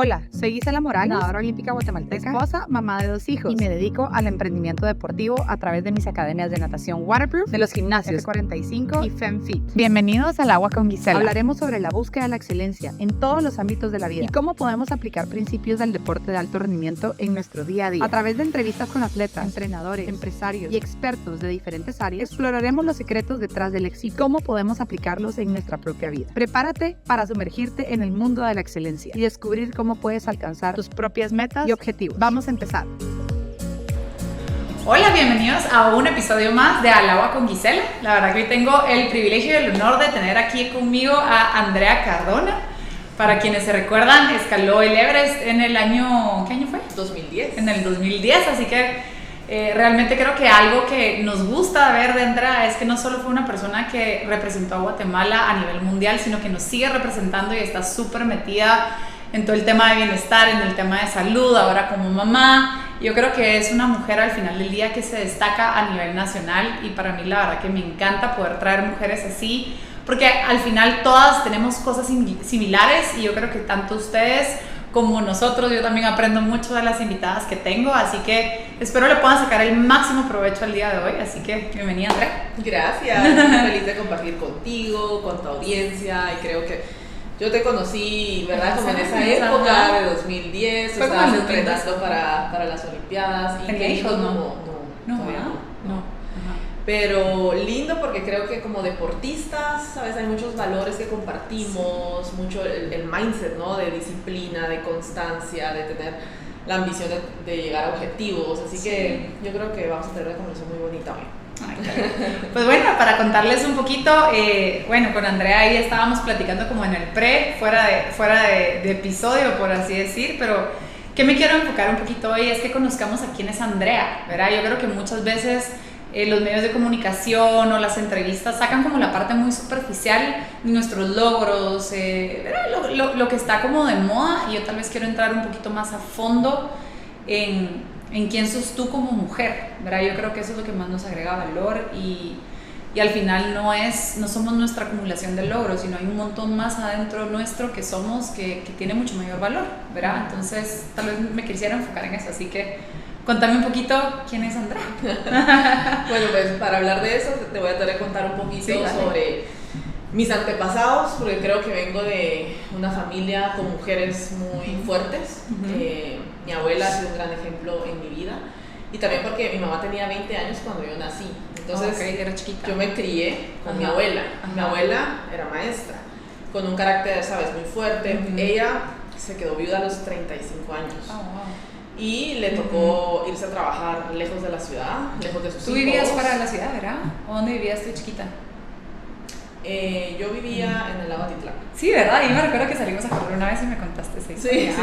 Hola, soy Gisela Morales, nadadora olímpica guatemalteca, esposa, mamá de 2 hijos y me dedico al emprendimiento deportivo a través de mis academias de natación Waterproof de los gimnasios F45 y FemFit. Bienvenidos al Agua con Gisela. Hablaremos sobre la búsqueda de la excelencia en todos los ámbitos de la vida y cómo podemos aplicar principios del deporte de alto rendimiento en nuestro día a día. A través de entrevistas con atletas, entrenadores, empresarios y expertos de diferentes áreas, exploraremos los secretos detrás del éxito y cómo podemos aplicarlos en nuestra propia vida. Prepárate para sumergirte en el mundo de la excelencia y descubrir cómo puedes alcanzar tus propias metas y objetivos. Vamos a empezar. Hola, bienvenidos a un episodio más de Al Agua con Gisela. La verdad que hoy tengo el privilegio y el honor de tener aquí conmigo a Andrea Cardona. Para quienes se recuerdan, escaló el Everest en el año... ¿Qué año fue? 2010. En el 2010, así que realmente creo que algo que nos gusta ver de Andrea es que no solo fue una persona que representó a Guatemala a nivel mundial, sino que nos sigue representando y está súper metida en todo el tema de bienestar, en el tema de salud, ahora como mamá. Yo creo que es una mujer al final del día que se destaca a nivel nacional y para mí la verdad que me encanta poder traer mujeres así, porque al final todas tenemos cosas similares y yo creo que tanto ustedes como nosotros, yo también aprendo mucho de las invitadas que tengo, así que espero le puedan sacar el máximo provecho al día de hoy, así que bienvenida, Andrea. Gracias, estoy feliz de compartir contigo, con tu audiencia, y creo que yo te conocí, ¿verdad? Como en esa época de 2010, estabas entrenando para las Olimpiadas. ¿Tenía hijos? No. Pero lindo porque creo que como deportistas, ¿sabes? Hay muchos valores que compartimos, mucho el mindset, ¿no? De disciplina, de constancia, de tener la ambición de llegar a objetivos. Así que yo creo que vamos a tener una conversación muy bonita hoy. Pues bueno, para contarles un poquito, bueno, con Andrea ahí estábamos platicando como en el fuera de episodio, por así decir, pero que me quiero enfocar un poquito hoy es que conozcamos a quién es Andrea, ¿verdad? Yo creo que muchas veces los medios de comunicación o las entrevistas sacan como la parte muy superficial de nuestros logros, lo que está como de moda, y yo tal vez quiero entrar un poquito más a fondo en quién sos tú como mujer, ¿verdad? Yo creo que eso es lo que más nos agrega valor y al final no somos nuestra acumulación de logros, sino hay un montón más adentro nuestro que somos que tiene mucho mayor valor, ¿verdad? Entonces tal vez me quisiera enfocar en eso, así que contame un poquito quién es Andrea. Bueno, pues para hablar de eso te voy a tener que contar un poquito sobre mis antepasados, porque creo que vengo de una familia con mujeres muy fuertes. Mi abuela ha sido un gran ejemplo en mi vida, y también porque mi mamá tenía 20 años cuando yo nací. Entonces era chiquita. Yo me crié con mi abuela. Mi abuela era maestra, con un carácter, ¿sabes?, muy fuerte. Ella se quedó viuda a los 35 años. Y le tocó irse a trabajar lejos de la ciudad, lejos de sus hijos. ¿Tú vivías fuera de la ciudad, verdad? ¿O dónde vivías tú chiquita? Yo vivía en el lago Atitlán. Sí, ¿verdad? Y me recuerdo que salimos a correr una vez y me contaste esa historia. Sí.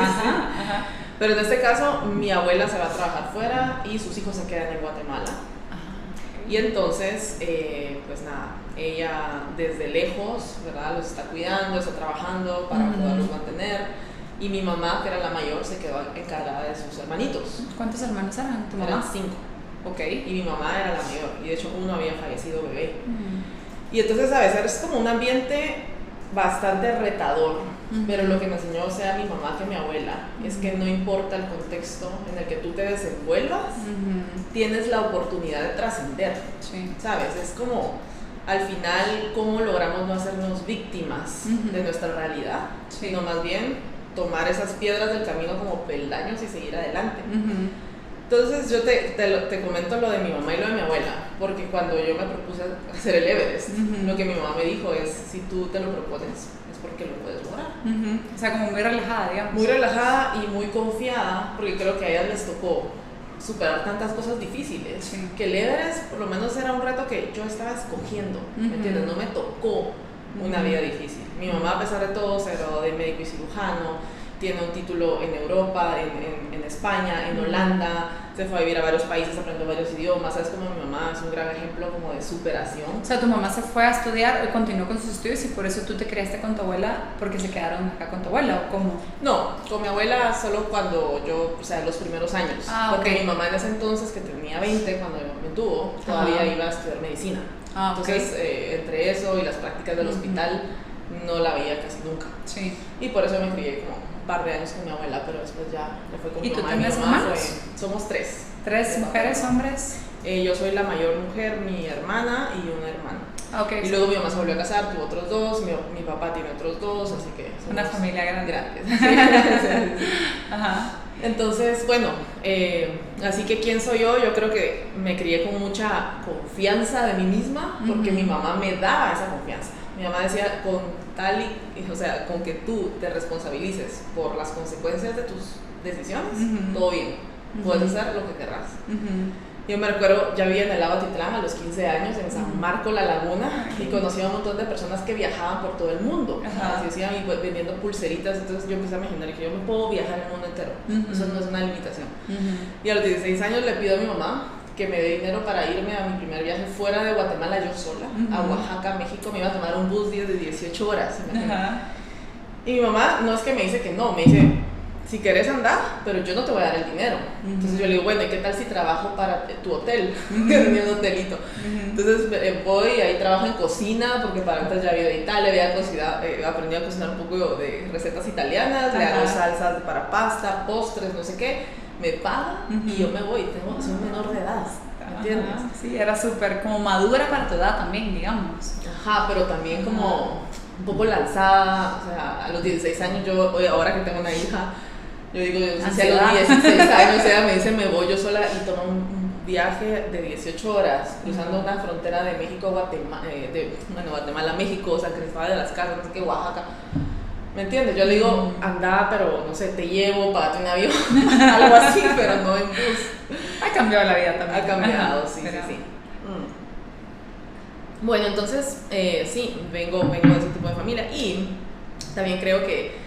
Pero en este caso, mi abuela se va a trabajar fuera y sus hijos se quedan en Guatemala. Y entonces, pues nada, ella desde lejos, ¿verdad?, los está cuidando, está trabajando para poderlos mantener. Y mi mamá, que era la mayor, se quedó encargada de sus hermanitos. ¿Cuántos hermanos eran tu mamá? Eran 5. Ok. Y mi mamá era la mayor, y de hecho uno había fallecido bebé. Y entonces a veces es como un ambiente bastante retador, pero lo que me enseñó sea mi mamá que mi abuela es que no importa el contexto en el que tú te desenvuelvas, tienes la oportunidad de trascender, ¿sabes? Es como al final cómo logramos no hacernos víctimas de nuestra realidad, sino más bien tomar esas piedras del camino como peldaños y seguir adelante. Entonces yo te comento lo de mi mamá y lo de mi abuela, porque cuando yo me propuse hacer el Everest, lo que mi mamá me dijo es, si tú te lo propones, es porque lo puedes lograr. O sea, como muy relajada, digamos. Muy relajada y muy confiada, porque creo que a ellas les tocó superar tantas cosas difíciles, que el Everest por lo menos era un reto que yo estaba escogiendo, ¿me entiendes? No me tocó una vida difícil. Mi mamá, a pesar de todo, se graduó de médico y cirujano, tiene un título en Europa, en España, en Holanda, se fue a vivir a varios países, aprendió varios idiomas. ¿Sabes? Como mi mamá es un gran ejemplo como de superación. O sea, tu mamá se fue a estudiar, continuó con sus estudios, y por eso tú te criaste con tu abuela, porque se quedaron acá con tu abuela, ¿o cómo? No, con mi abuela solo cuando yo, o sea, los primeros años. Porque mi mamá en ese entonces, que tenía 20 cuando me tuvo, todavía iba a estudiar medicina. Entonces, entre eso y las prácticas del hospital, no la veía casi nunca. Y por eso me crié como par de años con mi abuela, pero después ya fue con mi ¿Y tú mamá. Y mi tienes mamá hermanos? somos tres. ¿Tres mujeres, hombres? Yo soy la mayor mujer, mi hermana y una hermana. Okay. Y luego mi mamá se volvió a casar, tuvo otros dos, mi papá tiene otros dos, así que somos una familia grande. Ajá. Entonces, bueno, así que ¿quién soy yo? Yo creo que me crié con mucha confianza de mí misma, porque mi mamá me daba esa confianza. Mi mamá decía, con tal o sea, con que tú te responsabilices por las consecuencias de tus decisiones, todo bien, puedes hacer lo que querrás. Yo me recuerdo, ya vivía en el lago Atitlán a los 15 años, en San Marco, La Laguna, y conocí a un montón de personas que viajaban por todo el mundo. Así decían, y vendiendo pulseritas. Entonces yo empecé a imaginar que yo me puedo viajar el mundo entero. Eso no es una limitación. Y a los 16 años le pido a mi mamá que me dé dinero para irme a mi primer viaje fuera de Guatemala, yo sola, a Oaxaca, México. Me iba a tomar un bus de 18 horas. Y mi mamá no es que me dice que no, me dice, si querés andar, pero yo no te voy a dar el dinero. Entonces yo le digo, bueno, ¿y qué tal si trabajo para tu hotel? Que tenía un hotelito. Entonces voy y ahí trabajo en cocina, porque para antes ya había de Italia, había aprendido a cocinar un poco de recetas italianas, le hago salsas para pasta, postres, no sé qué, me paga y yo me voy, soy menor de edad, ¿me entiendes? Sí, era súper como madura para tu edad también, digamos. Ajá, pero también como un poco lanzada, o sea, a los 16 años ahora que tengo una hija, yo digo, si a los 16 años ella me dice me voy yo sola y tomo un viaje de 18 horas cruzando una frontera de México a Guatemala, México, San Cristóbal de las Casas, no sé qué, Oaxaca. ¿Me entiendes? Yo le digo, anda, pero no sé, te llevo, pagate un avión, algo así, pero no en bus. Ha cambiado la vida también. Ha cambiado, sí. Bueno, entonces, sí, vengo de ese tipo de familia y también creo que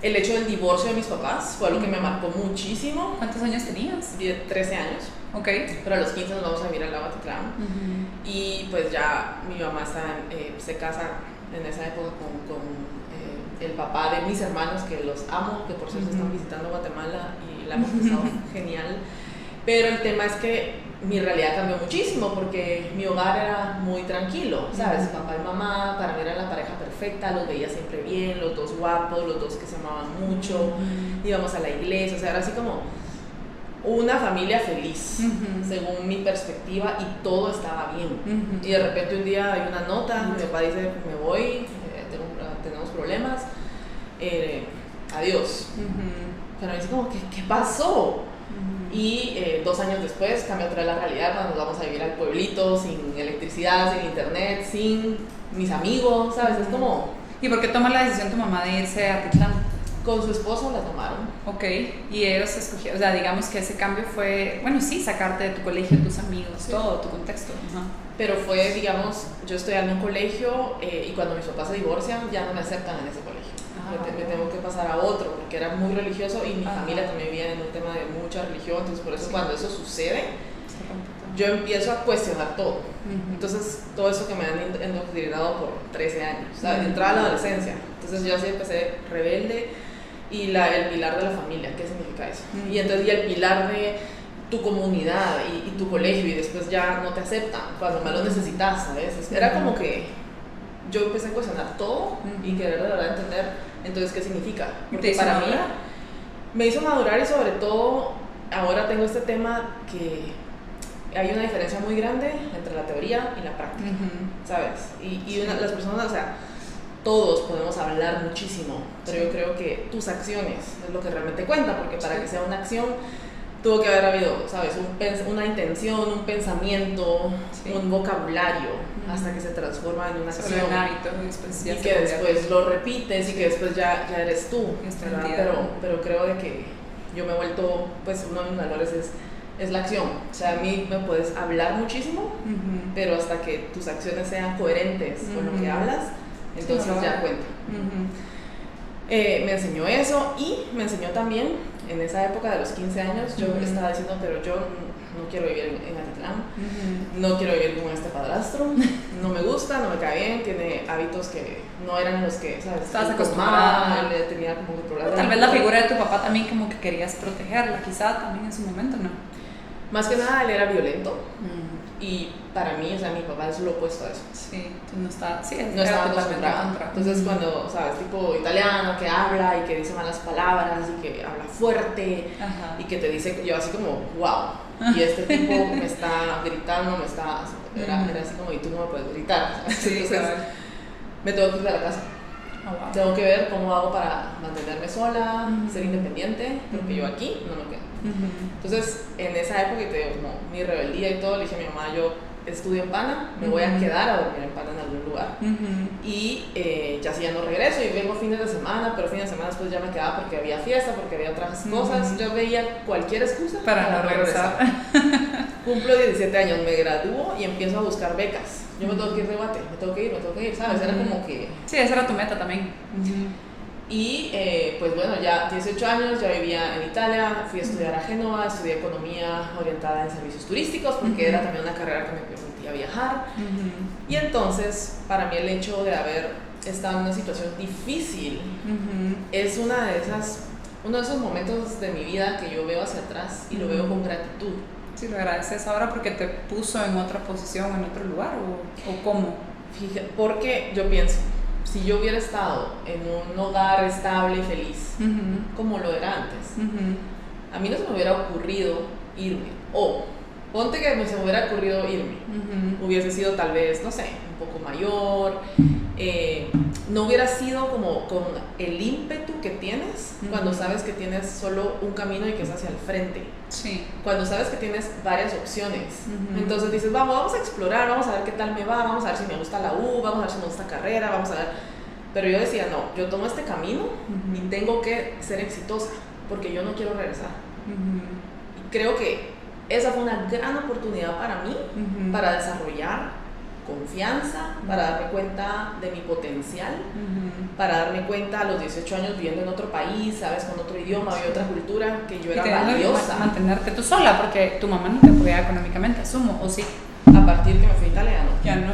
el hecho del divorcio de mis papás fue algo que me marcó muchísimo. ¿Cuántos años tenías? 13 años. Ok. Pero a los 15 nos vamos a vivir al lago Atitlán. Y pues ya mi mamá se casa en esa época con el papá de mis hermanos, que los amo, que por cierto están visitando Guatemala y la hemos pasado genial. Pero el tema es que mi realidad cambió muchísimo porque mi hogar era muy tranquilo, ¿sabes? Papá y mamá, para mí era la pareja perfecta, los veía siempre bien, los dos guapos, los dos que se amaban mucho, íbamos a la iglesia, o sea, era así como una familia feliz, según mi perspectiva, y todo estaba bien. Y de repente un día hay una nota, mi papá dice, me voy, tenemos problemas, adiós. Pero me dice como, ¿qué pasó? Y 2 años después cambia otra vez la realidad cuando nos vamos a vivir al pueblito, sin electricidad, sin internet, sin mis amigos, ¿sabes? Es como... ¿Y por qué toma la decisión tu mamá de irse a Atitlán? Con su esposo la tomaron. Ok, y ellos escogieron, o sea, digamos que ese cambio fue, bueno, sí, sacarte de tu colegio, tus amigos, todo, tu contexto. Pero fue, digamos, yo estoy en un colegio y cuando mis papás se divorcian ya no me aceptan en ese colegio. Me tengo que pasar a otro porque era muy religioso y mi familia también vivía en un tema de mucha religión, entonces por eso cuando eso sucede yo empiezo a cuestionar todo. Entonces todo eso que me han endoctrinado por 13 años, ¿sabes? Entraba a la adolescencia, entonces yo así empecé rebelde y el pilar de la familia, ¿qué significa eso? Y entonces y el pilar de tu comunidad y tu colegio y después ya no te aceptan cuando más lo necesitas, ¿sabes? Era como que yo empecé a cuestionar todo y querer de verdad entender entonces qué significa. Porque para mí me hizo madurar y sobre todo ahora tengo este tema que hay una diferencia muy grande entre la teoría y la práctica, ¿sabes? Y las personas, o sea, todos podemos hablar muchísimo, pero yo creo que tus acciones es lo que realmente cuenta, porque para que sea una acción tuvo que haber habido, ¿sabes? Una intención, un pensamiento, un vocabulario, hasta que se transforma en una acción. Un hábito, después y que después lo repites y que después ya eres tú, ¿verdad? Pero creo de que yo me he vuelto, pues uno de mis valores es la acción. O sea, a mí me puedes hablar muchísimo, pero hasta que tus acciones sean coherentes con lo que hablas, entonces ya cuenta. Me enseñó eso y me enseñó también, en esa época de los 15 años, yo estaba diciendo, pero yo no quiero vivir en Atitlán, no quiero vivir con este padrastro, no me gusta, no me cae bien, tiene hábitos que no eran los que, ¿sabes? Estabas acostumbrada. Tenía como que problemas. Tal vez la figura de tu papá también como que querías protegerla, quizá también en su momento, ¿no? Más que nada él era violento y para mí, o sea, mi papá es lo opuesto a eso. Sí, tú no estabas, sí, no estaba acostumbrada. Entonces cuando, sabes, tipo italiano que habla y que dice malas palabras y que habla fuerte y que te dice, yo así como, wow, y este tipo me está gritando, era así como, y tú no me puedes gritar. Sí, entonces me tengo que ir de la casa. Oh, wow. Tengo que ver cómo hago para mantenerme sola, ser independiente, porque yo aquí no me quedo. Entonces, en esa época, te digo, como mi rebeldía y todo, le dije a mi mamá, yo estudio en Pana, me voy a quedar a dormir en Pana en algún lugar. Y ya no regreso y vengo fines de semana, pero fines de semana después ya me quedaba porque había fiesta, porque había otras cosas. Yo veía cualquier excusa para no regresar. Cumplo 17 años, me gradúo y empiezo a buscar becas. Yo me tengo que ir de Guate, me tengo que ir, ¿sabes? Era como que... Sí, esa era tu meta también. Y pues bueno, ya 18 años, ya vivía en Italia, fui a estudiar a Génova, estudié economía orientada en servicios turísticos porque era también una carrera que me permitía viajar. Y entonces, para mí el hecho de haber estado en una situación difícil es uno de esos momentos de mi vida que yo veo hacia atrás y lo veo con gratitud. Sí, lo agradeces ahora porque te puso en otra posición, en otro lugar, o cómo. Fíjate, porque yo pienso, si yo hubiera estado en un hogar estable y feliz, como lo era antes, a mí no se me hubiera ocurrido irme. O, ponte que se me hubiera ocurrido irme. Hubiese sido tal vez, no sé, un poco mayor. No hubiera sido como con el ímpetu que tienes cuando sabes que tienes solo un camino y que es hacia el frente. Sí. Cuando sabes que tienes varias opciones. Entonces dices, vamos a explorar, vamos a ver qué tal me va, vamos a ver si me gusta la U, vamos a ver si me gusta carrera, vamos a ver. Pero yo decía, no, yo tomo este camino y tengo que ser exitosa porque yo no quiero regresar. Y creo que esa fue una gran oportunidad para mí, para desarrollar confianza, para darme cuenta de mi potencial, para darme cuenta a los 18 años viviendo en otro país, sabes, con otro idioma y otra cultura, que yo era valiosa. Mantenerte tú sola, porque tu mamá no te apoyaba económicamente, asumo, ¿o sí? A partir que me fui a Italia, no. Ya no.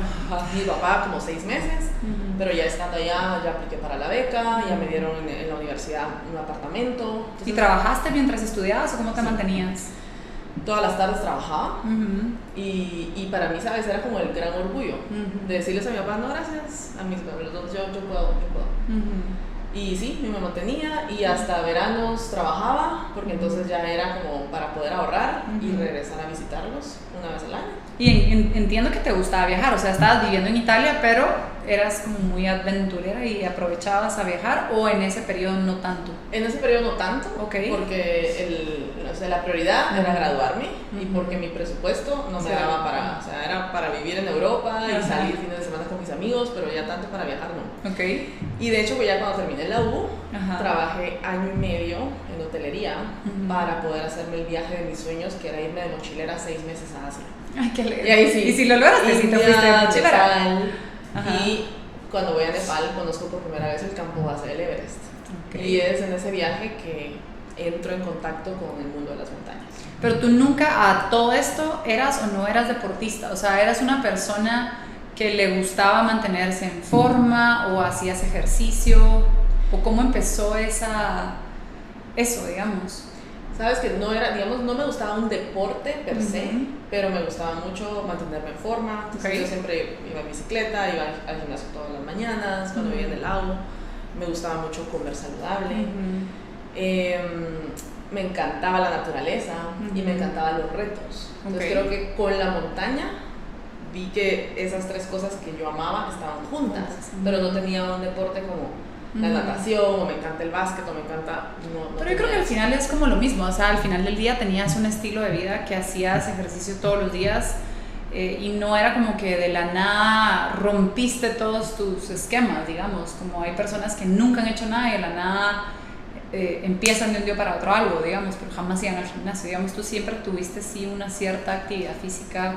Mi papá como 6 meses, pero ya estando allá, ya apliqué para la beca, ya me dieron en la universidad un apartamento. Entonces, ¿y trabajaste mientras estudiabas o cómo te mantenías? Todas las tardes trabajaba y para mí, ¿sabes? Era como el gran orgullo de decirles a mi papá, no, gracias, a mis los dos, yo puedo. Y sí, me mantenía y hasta veranos trabajaba porque entonces ya era como para poder ahorrar y regresar a visitarlos una vez al año. Y entiendo que te gustaba viajar, o sea, estabas viviendo en Italia, pero eras como muy aventurera y aprovechabas a viajar, ¿o en ese periodo no tanto? En ese periodo no tanto, porque la prioridad era graduarme y porque mi presupuesto no me daba para, o sea, era para vivir en Europa y salir fines de semana con mis amigos, pero ya tanto para viajar no. Y de hecho, pues ya cuando terminé la U, trabajé 1 año y medio en hotelería para poder hacerme el viaje de mis sueños, que era irme de mochilera 6 meses a Asia. Ay, qué alegre. Y ahí sí. ¿Y si lo lograste? ¿Si te fuiste de mochilera? Y cuando voy a Nepal conozco por primera vez el campo base del Everest. Y es en ese viaje que entro en contacto con el mundo de las montañas. Pero tú nunca a todo esto eras o no eras deportista, o sea, eras una persona que le gustaba mantenerse en forma o hacías ejercicio, o cómo empezó eso, digamos. Sabes que no era, digamos, no me gustaba un deporte per se, pero me gustaba mucho mantenerme en forma. Entonces yo siempre iba en bicicleta, iba al gimnasio todas las mañanas, cuando vivía en el lago. Me gustaba mucho comer saludable. Me encantaba la naturaleza y me encantaban los retos. Entonces creo que con la montaña vi que esas 3 cosas que yo amaba estaban juntas, pero no tenía un deporte como la natación, o me encanta el básquet, o me encanta... Pero yo creo que al final es como lo mismo, o sea, al final del día tenías un estilo de vida que hacías ejercicio todos los días y no era como que de la nada rompiste todos tus esquemas, digamos, como hay personas que nunca han hecho nada y de la nada empiezan de un día para otro algo, digamos, pero jamás iban al gimnasio, digamos, tú siempre tuviste sí una cierta actividad física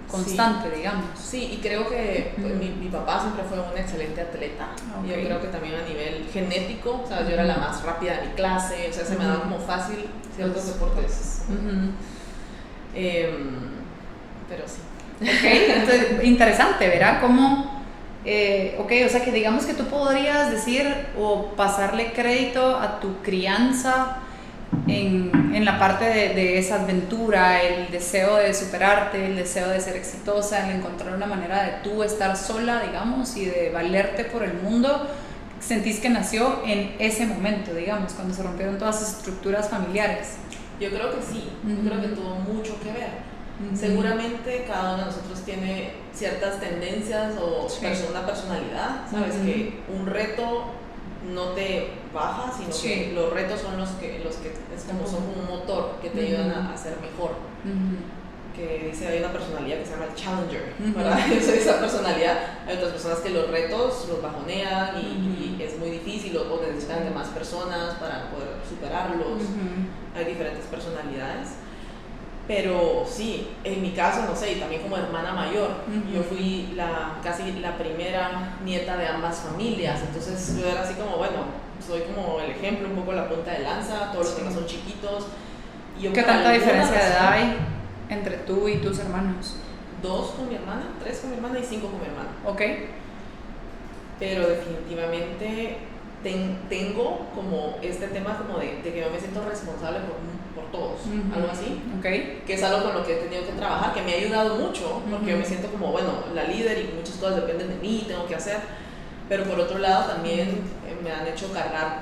constante, digamos. Sí, y creo que pues, mi papá siempre fue un excelente atleta. Y yo creo que también a nivel genético, o sea, yo era la más rápida de mi clase, o sea, se me daba como fácil ciertos deportes. Pero sí. Entonces, interesante, ¿verdad? Cómo, o sea, que digamos que tú podrías decir o pasarle crédito a tu crianza en la parte de esa aventura, el deseo de superarte, el deseo de ser exitosa, el encontrar una manera de tú estar sola, digamos, y de valerte por el mundo, sentís que nació en ese momento, digamos, cuando se rompieron todas las estructuras familiares? Yo creo que sí, yo creo que tuvo mucho que ver. Seguramente cada uno de nosotros tiene ciertas tendencias o una personalidad, ¿sabes? Que un reto no te baja, sino que los retos son los que es como son un motor que te ayudan a ser mejor. Que dice, hay una personalidad que se llama el challenger, ¿verdad? Yo soy esa personalidad. Hay otras personas que los retos los bajonean y es muy difícil o necesitan de más personas para poder superarlos. Hay diferentes personalidades. Pero sí, en mi caso, no sé, y también como hermana mayor, yo fui casi la primera nieta de ambas familias, entonces yo era así como, bueno, soy como el ejemplo, un poco la punta de lanza, todos los demás son chiquitos. Y yo, ¿qué tanta diferencia de edad hay entre tú y tus hermanos? 2 con mi hermana, 3 con mi hermana y 5 con mi hermana. Ok. Pero definitivamente tengo como este tema como de que yo me siento responsable por todos, algo así, que es algo con lo que he tenido que trabajar, que me ha ayudado mucho, porque yo me siento como, bueno, la líder y muchas cosas dependen de mí, tengo que hacer, pero por otro lado también me han hecho cargar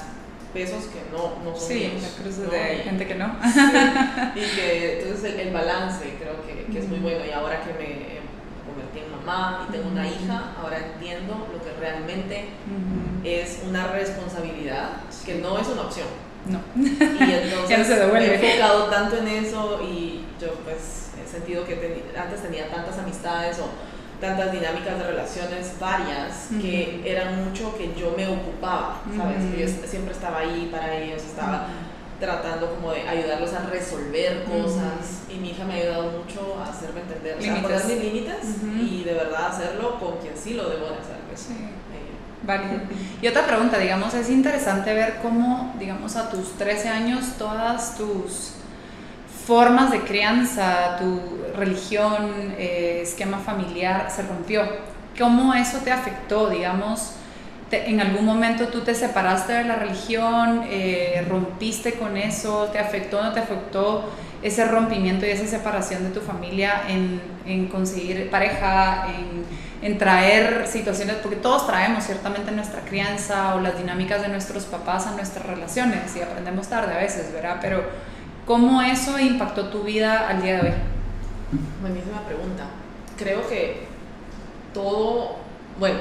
pesos que no son míos. Sí, la cruz de gente que no. Sí, y que entonces el balance creo que es muy bueno, y ahora que me convertí en mamá y tengo una hija, ahora entiendo lo que realmente es una responsabilidad, que no es una opción. No. Y entonces ya no se devuelve. me he enfocado tanto en eso y yo pues he sentido que antes tenía tantas amistades o tantas dinámicas de relaciones varias que eran mucho que yo me ocupaba, ¿sabes? Que yo siempre estaba ahí para ellos, estaba tratando como de ayudarlos a resolver cosas y mi hija me ha ayudado mucho a hacerme entender, o sea, poner mis límites y de verdad hacerlo con quien sí lo debo de hacer. Sí. Válido. Y otra pregunta, digamos, es interesante ver cómo, digamos, a tus 13 años todas tus formas de crianza, tu religión, esquema familiar se rompió. ¿Cómo eso te afectó, digamos? ¿En algún momento tú te separaste de la religión? ¿Rompiste con eso? ¿Te afectó o no te afectó ese rompimiento y esa separación de tu familia en conseguir pareja, en traer situaciones? Porque todos traemos ciertamente nuestra crianza o las dinámicas de nuestros papás a nuestras relaciones y aprendemos tarde a veces, ¿verdad? Pero ¿cómo eso impactó tu vida al día de hoy? Buenísima pregunta. Creo que todo, bueno,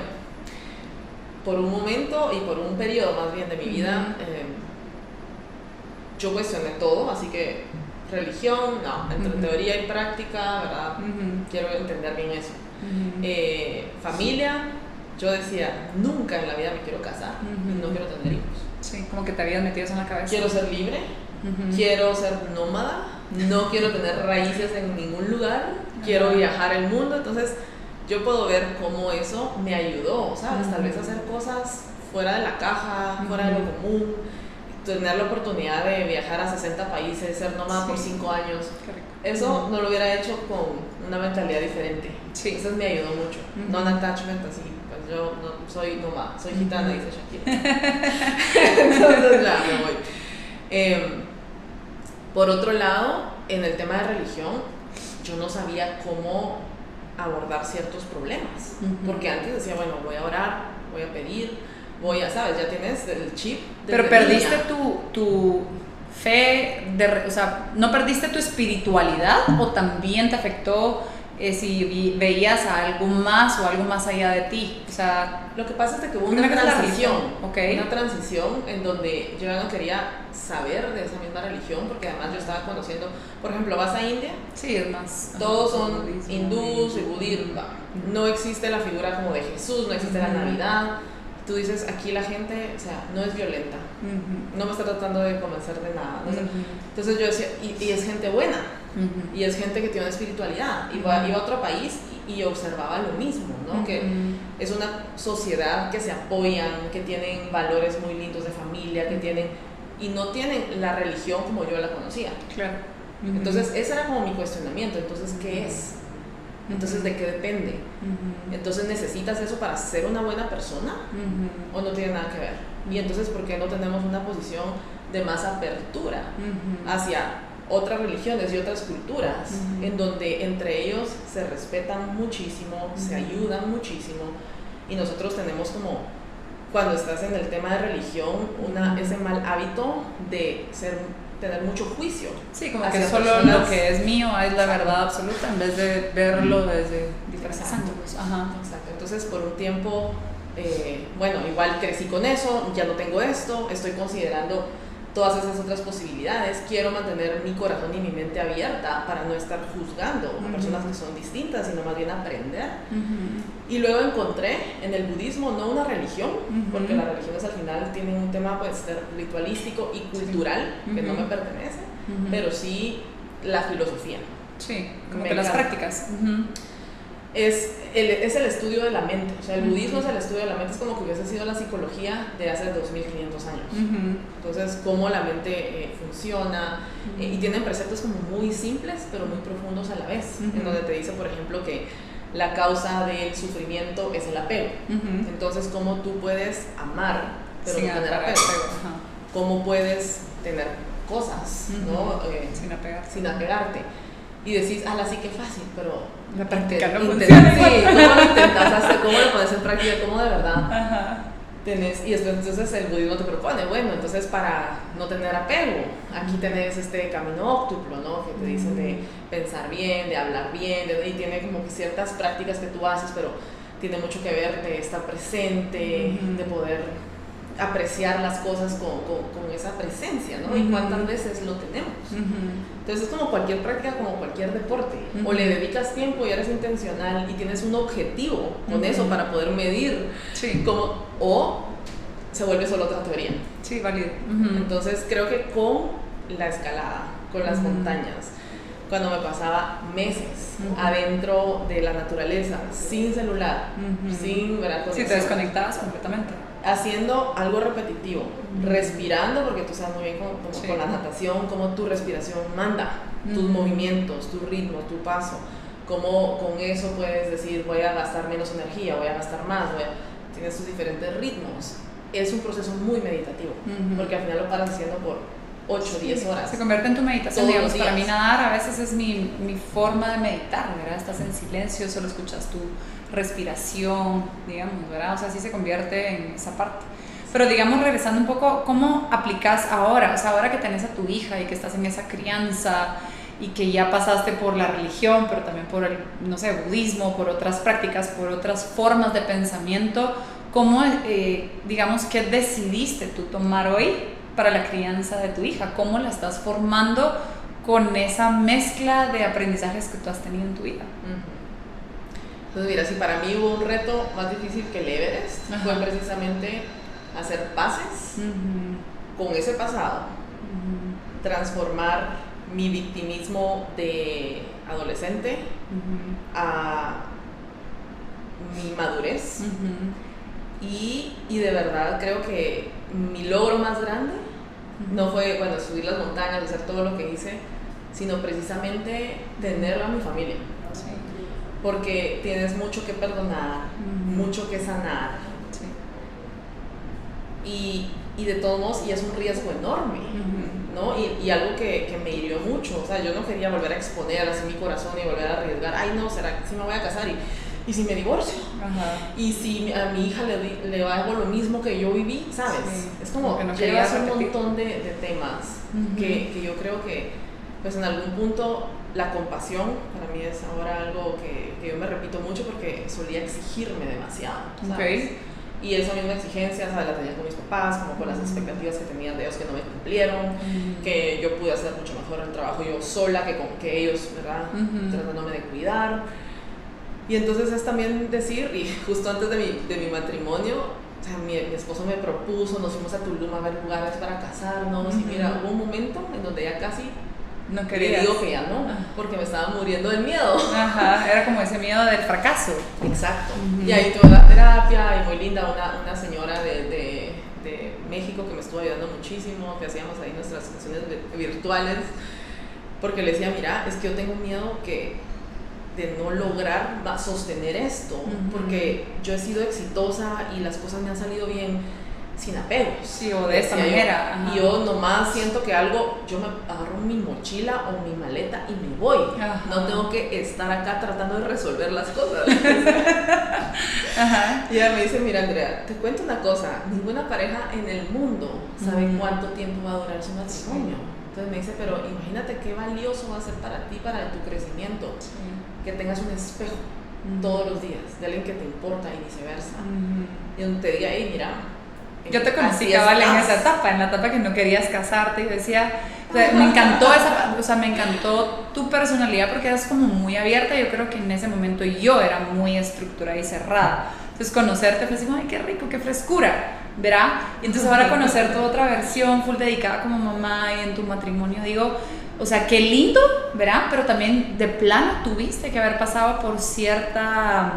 por un momento y por un periodo más bien de mi vida, yo cuestioné todo, así que religión, no, entre teoría y práctica, ¿verdad? Quiero entender bien eso. Familia, yo decía, nunca en la vida me quiero casar y no quiero tener hijos. Sí, como que te habías metido eso en la cabeza. Quiero ser libre, quiero ser nómada, no quiero tener raíces en ningún lugar, quiero viajar el mundo, entonces yo puedo ver cómo eso me ayudó, ¿sabes? Tal vez hacer cosas fuera de la caja, fuera de lo común, tener la oportunidad de viajar a 60 países, ser nómada por 5 años. Eso no lo hubiera hecho con una mentalidad diferente. Eso me ayudó mucho. Non-attachment, así. Pues yo no soy nómada, soy gitana, dice Shakira. Entonces ya me voy. Por otro lado, en el tema de religión, yo no sabía cómo abordar ciertos problemas. Porque antes decía, bueno, voy a orar, voy a pedir, voy a, ¿sabes? Ya tienes el chip. Pero perdiste tu fe, o sea, ¿no perdiste tu espiritualidad o también te afectó si veías a algo más o algo más allá de ti? O sea, lo que pasa es que hubo una transición en donde yo ya no quería saber de esa misma religión, porque además yo estaba conociendo, por ejemplo, vas a India, sí, es más, todos son hindús y budistas, no existe la figura como de Jesús, no existe la Navidad. Tú dices, aquí la gente, o sea, no es violenta, no me está tratando de convencer de nada. No sé. Entonces yo decía, y es gente buena, y es gente que tiene una espiritualidad. Iba a otro país y observaba lo mismo, ¿no? Que es una sociedad que se apoyan, que tienen valores muy lindos de familia, que tienen, y no tienen la religión como yo la conocía. Claro. Entonces ese era como mi cuestionamiento. Entonces, ¿qué es? Entonces, ¿de qué depende? Entonces, ¿necesitas eso para ser una buena persona? ¿O no tiene nada que ver? Y entonces, ¿por qué no tenemos una posición de más apertura hacia otras religiones y otras culturas, en donde entre ellos se respetan muchísimo, se ayudan muchísimo, y nosotros tenemos como, cuando estás en el tema de religión, ese mal hábito de tener mucho juicio. Sí, como que solo personas, lo que es mío es la verdad absoluta, en vez de verlo desde diferentes ángulos. Ajá. Exacto. Entonces, por un tiempo, bueno, igual crecí con eso, ya no tengo esto, estoy considerando todas esas otras posibilidades, quiero mantener mi corazón y mi mente abierta para no estar juzgando a personas que son distintas, sino más bien aprender. Y luego encontré en el budismo no una religión, porque las religiones al final tienen un tema pues ritualístico y cultural que no me pertenece, pero sí la filosofía. Sí, como que las prácticas. Es el estudio de la mente, o sea, el budismo es el estudio de la mente, es como que hubiese sido la psicología de hace 2500 años. Entonces, cómo la mente funciona, y tienen preceptos como muy simples, pero muy profundos a la vez, en donde te dice, por ejemplo, que la causa del sufrimiento es el apego. Entonces, cómo tú puedes amar, pero no tener apego. Cómo puedes tener cosas, ¿no? Sin apegarte. Y decís, sí que fácil, pero la práctica no funciona. Sí, ¿cómo lo intentas hacer? ¿Cómo lo pones en práctica? ¿Cómo de verdad tenés? Y entonces el budismo te propone, bueno, entonces para no tener apego, aquí tenés este camino óctuplo, ¿no? Que te dicen de pensar bien, de hablar bien, y tiene como que ciertas prácticas que tú haces, pero tiene mucho que ver de estar presente, de poder apreciar las cosas con esa presencia, ¿no? Y cuántas veces lo tenemos. Entonces es como cualquier práctica, como cualquier deporte. O le dedicas tiempo y eres intencional y tienes un objetivo con eso para poder medir cómo, o se vuelve solo otra teoría. Sí, válido. Entonces creo que con la escalada, con las montañas, cuando me pasaba meses adentro de la naturaleza, sin celular, sin ver sí, te desconectabas completamente. Haciendo algo repetitivo, respirando, porque tú sabes muy bien con la natación, cómo tu respiración manda tus movimientos, tu ritmo, tu paso, cómo con eso puedes decir voy a gastar menos energía, voy a gastar más, tienes tus diferentes ritmos. Es un proceso muy meditativo, porque al final lo paras haciendo por 8 o 10 horas. Se convierte en tu meditación, digamos. Para mí nadar a veces es mi forma de meditar, ¿verdad? Estás en silencio, solo escuchas tu respiración, digamos, ¿verdad? O sea, sí se convierte en esa parte. Pero digamos, regresando un poco, ¿cómo aplicas ahora? O sea, ahora que tenés a tu hija y que estás en esa crianza y que ya pasaste por la religión, pero también por el, no sé, budismo, por otras prácticas, por otras formas de pensamiento, ¿cómo, digamos, qué decidiste tú tomar hoy para la crianza de tu hija? ¿Cómo la estás formando con esa mezcla de aprendizajes que tú has tenido en tu vida? Entonces, mira, si para mí hubo un reto más difícil que el Everest, fue precisamente hacer paces con ese pasado, transformar mi victimismo de adolescente a mi madurez, y de verdad creo que mi logro más grande no fue, bueno, subir las montañas, hacer todo lo que hice, sino precisamente tener a mi familia. Porque tienes mucho que perdonar, mucho que sanar. Y de todos modos, y es un riesgo enorme, ¿no? Y algo que me hirió mucho. O sea, yo no quería volver a exponer así mi corazón y volver a arriesgar. Ay, no, ¿será que sí me voy a casar? ¿Y si me divorcio? Y si a mi hija le hago lo mismo que yo viví, ¿sabes? Sí. Es como que no llevas un montón de temas que yo creo que, pues en algún punto, la compasión para mí es ahora algo que yo me repito mucho porque solía exigirme demasiado, ¿sabes? Y esa misma exigencia, ¿sabes? La tenía con mis papás, como con las expectativas que tenían de ellos que no me cumplieron, que yo pude hacer mucho mejor el trabajo yo sola que ellos, ¿verdad? Tratándome de cuidar. Y entonces es también decir, y justo antes de mi matrimonio, o sea, mi esposo me propuso, nos fuimos a Tulum a ver lugares para casarnos, y mira, hubo un momento en donde ya casi no querías. Le digo que ya no, porque me estaba muriendo del miedo. Era como ese miedo del fracaso. Exacto. Y ahí tuve la terapia, y muy linda, una señora de México que me estuvo ayudando muchísimo, que hacíamos ahí nuestras sesiones virtuales, porque le decía, mira, es que yo tengo miedo que de no lograr sostener esto, porque yo he sido exitosa y las cosas me han salido bien sin apegos. Sí, o de esta manera. Y yo nomás siento que algo, yo me agarro mi mochila o mi maleta y me voy. Ajá. No tengo que estar acá tratando de resolver las cosas. Ajá. Y ella me dice, mira Andrea, te cuento una cosa, ninguna pareja en el mundo sabe cuánto tiempo va a durar su matrimonio. Entonces me dice, pero imagínate qué valioso va a ser para ti, para tu crecimiento, que tengas un espejo todos los días de alguien que te importa y viceversa. Y donde te diga, hey, mira, yo te conocí cabal en esa etapa, en la etapa que no querías casarte, y decía, o sea, me encantó me encantó tu personalidad porque eras como muy abierta. Yo creo que en ese momento yo era muy estructurada y cerrada. Entonces conocerte fue así, ay, qué rico, qué frescura, ¿verdad? Y entonces ahora conocer tu otra versión, full dedicada como mamá y en tu matrimonio, digo, o sea, qué lindo, ¿verdad? Pero también de plano tuviste que haber pasado por cierta...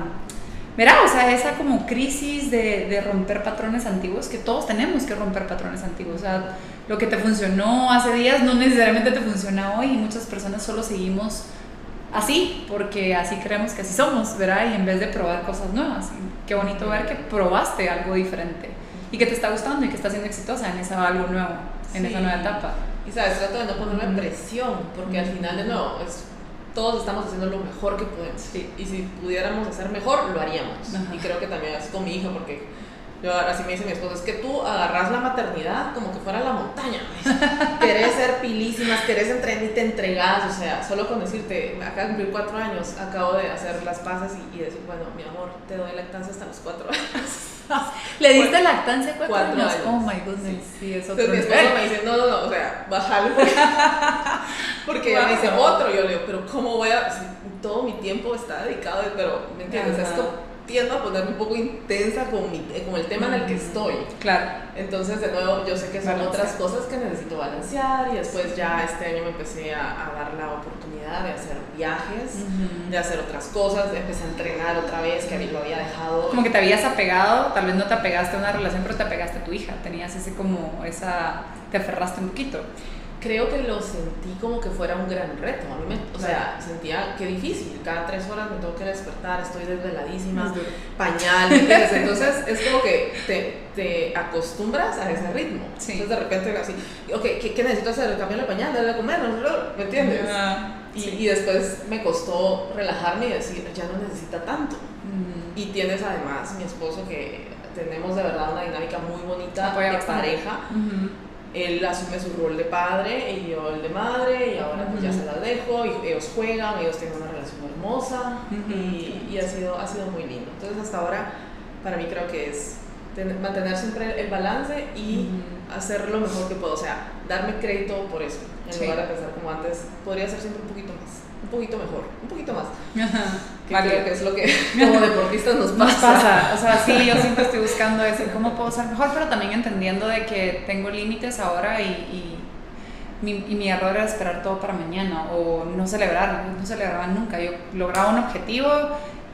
¿verdad? O sea, esa como crisis de romper patrones antiguos, que todos tenemos que romper patrones antiguos. O sea, lo que te funcionó hace días no necesariamente te funciona hoy, y muchas personas solo seguimos así, porque así creemos que así somos, ¿verdad? Y en vez de probar cosas nuevas. Y qué bonito ver que probaste algo diferente y que te está gustando y que estás siendo exitosa en esa algo nuevo, en esa nueva etapa. Y sabes, trato de no ponerme presión, porque al final de nuevo todos estamos haciendo lo mejor que podemos. Sí. Y si pudiéramos hacer mejor, lo haríamos. Ajá. Y creo que también así con mi hija, porque yo así me dice mi esposa, es que tú agarras la maternidad como que fuera la montaña. Querés ser pilísimas, querés entrenar y te entregas. O sea, solo con decirte, acabo de cumplir 4 años, acabo de hacer las paces y decir, bueno, mi amor, te doy lactancia hasta los 4 años. ¿Le diste lactancia 4 años? Oh my goodness, sí, eso. Entonces mi esposo me dice, no, o sea, bájalo. Porque ella me dice otro, yo le digo, pero ¿cómo voy a...? Si todo mi tiempo está dedicado, pero, ¿me entiendes? O sea, esto tiendo a ponerme un poco intensa con el tema en el que estoy. Claro. Entonces, de nuevo, yo sé que son otras cosas que necesito balancear, y después ya este año me empecé a dar la oportunidad de hacer viajes, de hacer otras cosas, de empezar a entrenar otra vez, que a mí lo había dejado. Como que te habías apegado, tal vez no te apegaste a una relación, pero te apegaste a tu hija, tenías ese como te aferraste un poquito. Creo que lo sentí como que fuera un gran reto. A mí o sea, sentía que difícil. Cada 3 horas me tengo que despertar, estoy desveladísima, pañal, ¿entiendes? Entonces es como que te acostumbras a ese ritmo. Sí. Entonces de repente así, ok, ¿qué necesito hacer? ¿Cambiar el pañal? ¿Darle a comer? ¿Me entiendes? Y después me costó relajarme y decir, ya no necesita tanto. Y tienes además mi esposo, que tenemos de verdad una dinámica muy bonita de pareja. Él asume su rol de padre y yo el de madre, y ahora pues ya se las dejo, y ellos juegan, ellos tienen una relación hermosa, y ha sido muy lindo. Entonces hasta ahora para mí creo que es mantener siempre el balance y hacer lo mejor que puedo, o sea, darme crédito por eso, en lugar de pensar como antes, podría ser siempre un poquito más, un poquito mejor, un poquito más. Que vale. Creo que es lo que como deportistas nos pasa. O sea, sí, yo siempre estoy buscando eso, cómo puedo ser mejor, pero también entendiendo de que tengo límites ahora, y mi error era esperar todo para mañana, o no celebraba nunca. Yo lograba un objetivo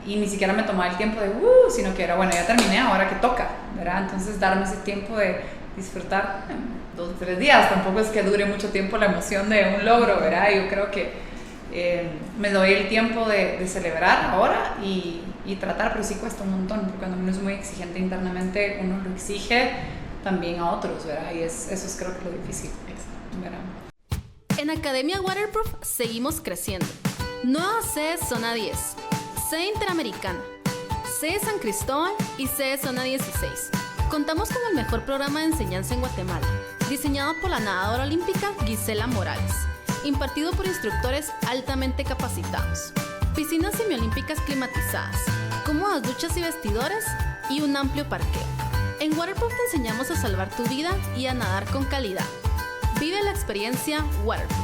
y ni siquiera me tomaba el tiempo de sino que era, bueno, ya terminé, ahora que toca, ¿verdad? Entonces darme ese tiempo de disfrutar 2 o 3 días, tampoco es que dure mucho tiempo la emoción de un logro, ¿verdad? Yo creo que me doy el tiempo de celebrar ahora y tratar, pero sí cuesta un montón, porque cuando uno es muy exigente internamente, uno lo exige también a otros, ¿verdad? Y eso es creo que lo difícil, ¿verdad? En Academia Waterproof seguimos creciendo. Nueva sede Zona 10, sede Interamericana, sede San Cristóbal y sede Zona 16. Contamos con el mejor programa de enseñanza en Guatemala, diseñado por la nadadora olímpica Gisela Morales, impartido por instructores altamente capacitados, piscinas semiolímpicas climatizadas, cómodas duchas y vestidores, y un amplio parqueo. En Waterproof te enseñamos a salvar tu vida y a nadar con calidad. Vive la experiencia Waterproof.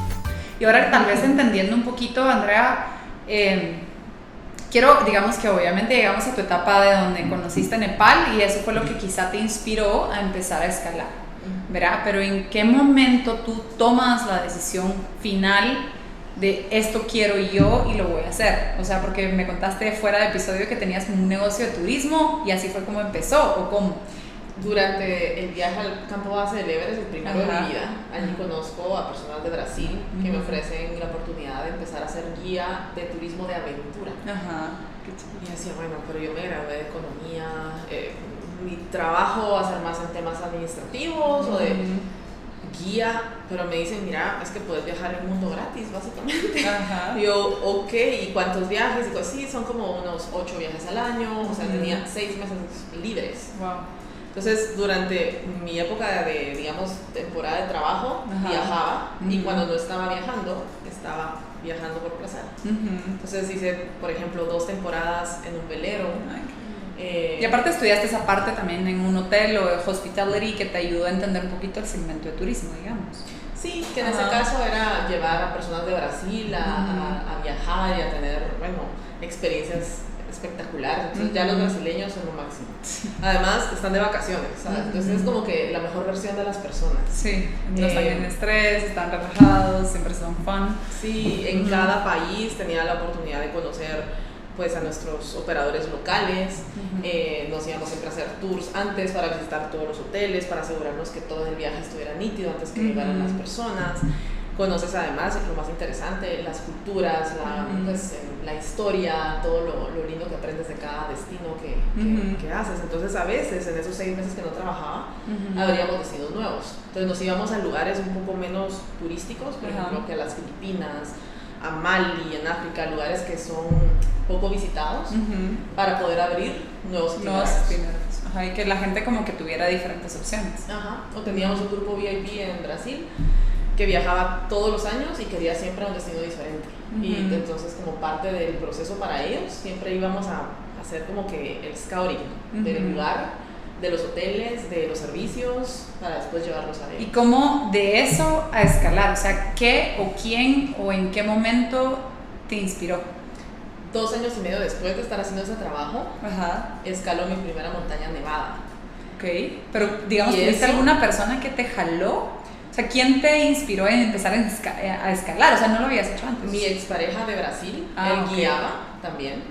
Y ahora, tal vez entendiendo un poquito, Andrea, quiero, digamos que obviamente llegamos a tu etapa de donde conociste Nepal, y eso fue lo que quizá te inspiró a empezar a escalar, ¿verdad? Pero ¿en qué momento tú tomas la decisión final de esto quiero yo y lo voy a hacer? O sea, porque me contaste fuera de episodio que tenías un negocio de turismo y así fue como empezó, ¿o cómo? Durante el viaje al campo base del Everest, el primero de Ajá. mi vida, allí conozco a personas de Brasil que me ofrecen la oportunidad de empezar a ser guía de turismo de aventura. Ajá. Qué chido. Y decía, bueno, pero yo me gradué de economía, mi trabajo va a ser más en temas administrativos o de guía, pero me dicen, mira, es que puedes viajar el mundo gratis, básicamente. Ajá. Y yo, ok, ¿y cuántos viajes? Y digo, sí, son como unos 8 viajes al año, o sea, tenía 6 meses libres. Wow. Entonces, durante mi época de, digamos, temporada de trabajo, Ajá. viajaba, y Ujú. cuando no estaba viajando por placer. Entonces hice, por ejemplo, 2 temporadas en un velero. Y aparte estudiaste esa parte también en un hotel o de hospitality que te ayudó a entender un poquito el segmento de turismo, digamos. Sí, que en Ajá. ese caso era llevar a personas de Brasil a viajar y a tener, bueno, experiencias espectaculares. Entonces ya los brasileños son lo máximo. Además, están de vacaciones, ¿sabes? Entonces es como que la mejor versión de las personas. Sí, no están en estrés, están relajados, siempre son fun. Sí, en cada país tenía la oportunidad de conocer pues a nuestros operadores locales. Nos íbamos siempre a hacer tours antes para visitar todos los hoteles, para asegurarnos que todo el viaje estuviera nítido antes que llegaran las personas. Conoces además, lo más interesante, las culturas, la historia, todo lo lindo que aprendes de cada destino que haces. Entonces a veces en esos 6 meses que no trabajaba, abríamos destinos nuevos. Entonces nos íbamos a lugares un poco menos turísticos, por ejemplo que a las Filipinas, a Mali, en África, lugares que son poco visitados, para poder abrir nuevos itinerarios. Ajá, y que la gente como que tuviera diferentes opciones. Ajá. O teníamos un grupo VIP en Brasil que viajaba todos los años y quería siempre un destino diferente. Y entonces como parte del proceso para ellos, siempre íbamos a hacer como que el scouting del lugar, de los hoteles, de los servicios, para después llevarlos a ellos. ¿Y cómo de eso a escalar? O sea, ¿qué o quién o en qué momento te inspiró? 2 años y medio después de estar haciendo ese trabajo, Ajá. escaló mi primera montaña nevada. Ok, pero digamos, ¿Y ¿tuviste eso? alguna persona que te jaló? O sea, ¿quién te inspiró en empezar a escalar? O sea, no lo habías hecho antes. Mi expareja de Brasil, él ok. guiaba también,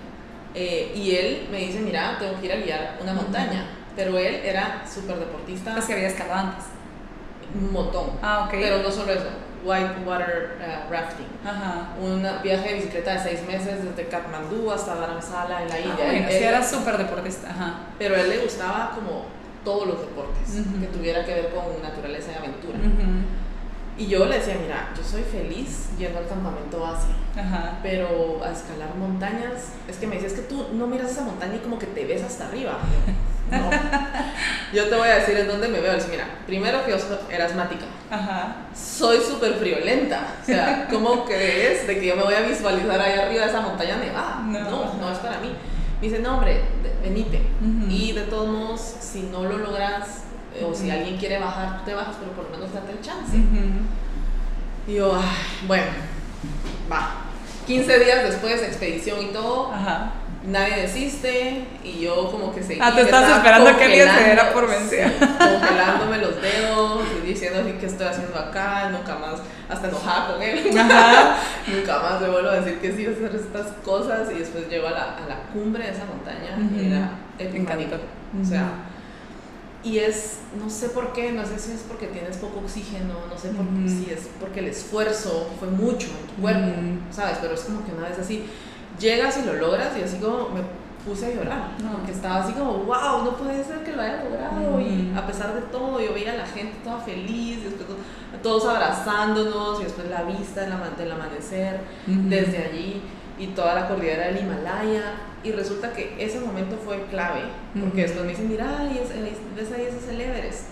y él me dice, mira, tengo que ir a guiar una montaña, pero él era súper deportista, Es que había escalado antes. un montón, Ok. pero no solo eso, whitewater rafting, Ajá. un viaje de bicicleta de 6 meses desde Katmandú hasta Dharamsala en la India. Bueno, Él- sí, era súper deportista. Ajá. pero a él le gustaba como todos los deportes que tuviera que ver con naturaleza y aventura. Y yo le decía, mira, yo soy feliz yendo al campamento base, Ajá. pero a escalar montañas, es que me dice, es que tú no miras esa montaña y como que te ves hasta arriba. Yo, no. Yo te voy a decir en dónde me veo. Dice, mira, primero que yo era asmática, Ajá. soy súper friolenta. O sea, ¿cómo crees de que yo me voy a visualizar ahí arriba de esa montaña nevada? No es para mí. Me dice, no, hombre, venite. Y de todos modos, si no lo logras, o si alguien quiere bajar, te bajas, pero por lo menos date el chance. Y yo, ay, bueno, va. 15 días después, expedición y todo, Ajá. nadie desiste, y yo como que seguí. Ah, tú me estás estaba esperando que alguien se congelando, diera por vencida. sí, congelándome los dedos y diciendo así, ¿qué estoy haciendo acá? Nunca más, hasta enojada con él. Ajá. Nunca más le vuelvo a decir que sí a hacer estas cosas. Y después llego a la cumbre de esa montaña y era epifánico. O sea, y es, no sé por qué, no sé si es porque tienes poco oxígeno, no sé si es porque el esfuerzo fue mucho en tu cuerpo, ¿sabes? Pero es como que una vez así, llegas y lo logras, y así como me puse a llorar, porque estaba así como, wow, no puede ser que lo haya logrado. Y a pesar de todo, yo veía a la gente toda feliz, y después todos abrazándonos, y después la vista del amanecer desde allí, y toda la cordillera del Himalaya. Y resulta que ese momento fue clave, porque después me dicen, mira, ves ahí, ese es el Everest.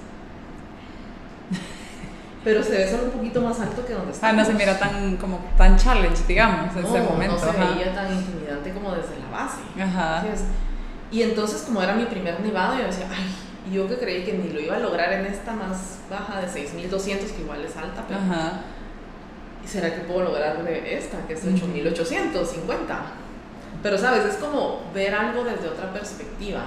Pero se ve solo un poquito más alto que donde estamos. No se mira tan challenge, digamos, en ese momento. No se Ajá. veía tan intimidante como desde la base. Ajá. Y entonces, como era mi primer nevado, yo decía, ay, yo que creí que ni lo iba a lograr en esta más baja de 6.200, que igual es alta, pero Ajá. ¿y será que puedo lograr de esta, que es 8.850? Pero, ¿sabes? Es como ver algo desde otra perspectiva.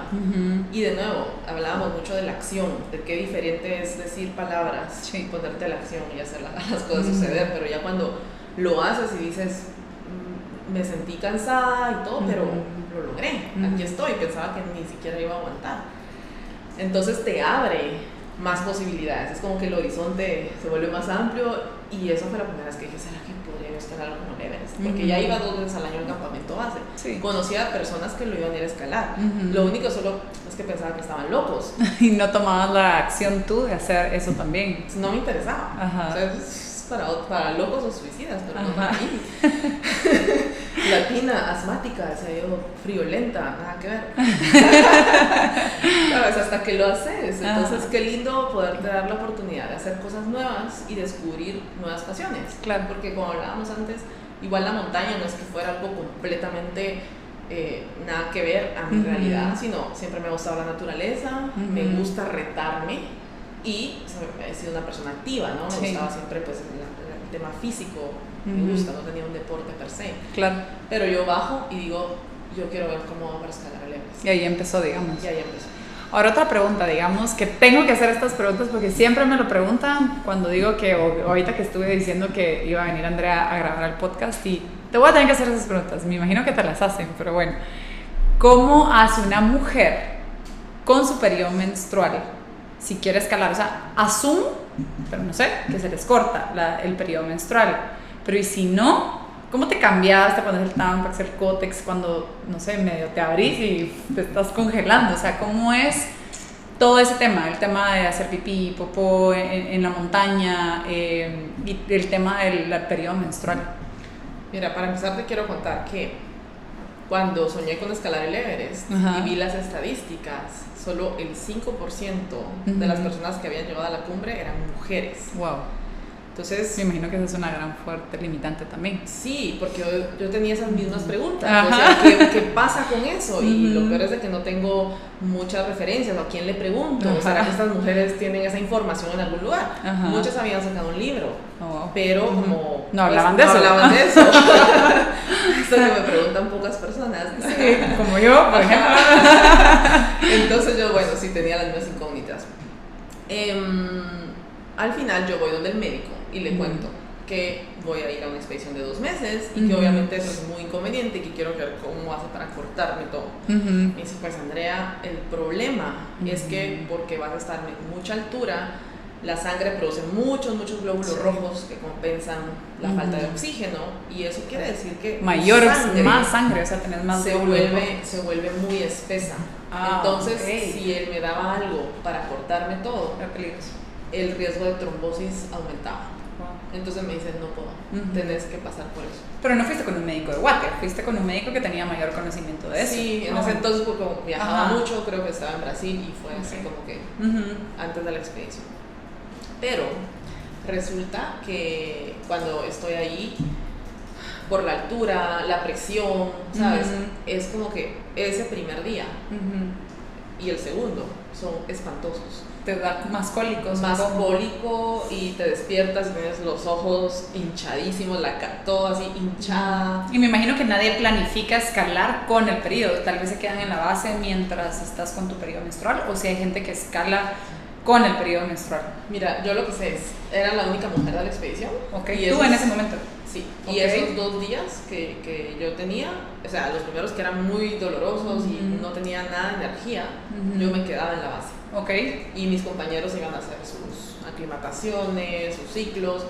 Y de nuevo, hablábamos mucho de la acción, de qué diferente es decir palabras, Sí. ponerte a la acción y hacer las cosas suceder. Pero ya cuando lo haces y dices, me sentí cansada y todo, pero lo logré, aquí estoy, pensaba que ni siquiera iba a aguantar. Entonces te abre más posibilidades, es como que el horizonte se vuelve más amplio, y eso fue la primera vez que dije, ¿será que podría escalar como el Everest? Porque ya iba 2 veces al año al campamento base. Sí. Conocía a personas que lo iban a ir a escalar. Lo único solo es que pensaba que estaban locos. Y no tomabas la acción tú de hacer eso también. No me interesaba. Ajá. O sea, es para locos o suicidas, pero no para mí. Latina, asmática, se ha ido friolenta, nada que ver. ¿Sabes? Hasta que lo haces. Entonces, qué lindo poderte dar la oportunidad de hacer cosas nuevas y descubrir nuevas pasiones. Claro. Porque como hablábamos antes, igual la montaña no es que fuera algo completamente nada que ver a mi realidad, sino siempre me ha gustado la naturaleza, me gusta retarme, y he sido una persona activa, ¿no? Me gustaba siempre pues el tema físico, me gusta, no tenía un deporte per se. Claro. Pero yo bajo y digo, yo quiero ver cómo hago para escalar el Everest. Y ahí empezó, digamos. Y ahí empezó. Ahora otra pregunta, digamos, que tengo que hacer estas preguntas porque siempre me lo preguntan cuando digo que, o ahorita que estuve diciendo que iba a venir Andrea a grabar el podcast, y te voy a tener que hacer esas preguntas, me imagino que te las hacen, pero bueno. ¿Cómo hace una mujer con su periodo menstrual si quiere escalar? O sea, asumo, pero no sé, que se les corta el periodo menstrual, pero ¿y si no? ¿Cómo te cambias? ¿Te pones el Tampax, el Kotex cuando, no sé, medio te abrís y te estás congelando? O sea, ¿cómo es todo ese tema? El tema de hacer pipí, popó en la montaña, y el tema del periodo menstrual. Mira, para empezar te quiero contar que cuando soñé con escalar el Everest y vi las estadísticas, solo el 5% de las personas que habían llegado a la cumbre eran mujeres. Wow. Entonces, me imagino que esa es una gran fuerte limitante también. Sí, porque yo tenía esas mismas preguntas. O sea, ¿qué pasa con eso? Y lo peor es de que no tengo muchas referencias, o a quién le pregunto. ¿Será que estas mujeres tienen esa información en algún lugar? Muchas habían sacado un libro, pero como no hablaban de eso. No hablaban de eso. Esto que me preguntan pocas personas. Sí, como yo, por ejemplo. Entonces yo, bueno, sí tenía las mismas incógnitas. Al final yo voy donde el médico y le cuento que voy a ir a una expedición de 2 meses y que obviamente eso es muy inconveniente y que quiero ver cómo hace para cortarme todo. Me dice, pues Andrea, el problema es que porque vas a estar en mucha altura, la sangre produce muchos glóbulos rojos que compensan la falta de oxígeno, y eso quiere decir que más sangre, o sea, tenés más se vuelve muy espesa. Entonces, si él me daba algo para cortarme todo, era peligroso. El riesgo de trombosis aumentaba. Entonces me dicen, no puedo, tenés que pasar por eso. Pero no fuiste con un médico de water, fuiste con un médico que tenía mayor conocimiento de eso. Sí, en ese entonces, porque como viajaba mucho, creo que estaba en Brasil y fue así como que antes de la expedición. Pero resulta que cuando estoy ahí, por la altura, la presión, ¿sabes? Es como que ese primer día y el segundo son espantosos. Te da más cólicos. Más cólico, y te despiertas y tienes los ojos hinchadísimos, todo así hinchada. Y me imagino que nadie planifica escalar con el periodo, tal vez se quedan en la base mientras estás con tu periodo menstrual, o si hay gente que escala con el periodo menstrual. Mira, yo lo que sé es, era la única mujer de la expedición. Okay. ¿Tú en ese momento? Sí, y esos 2 días que yo tenía, o sea, los primeros que eran muy dolorosos y no tenía nada de energía, yo me quedaba en la base. Y mis compañeros iban a hacer sus aclimataciones, sus ciclos.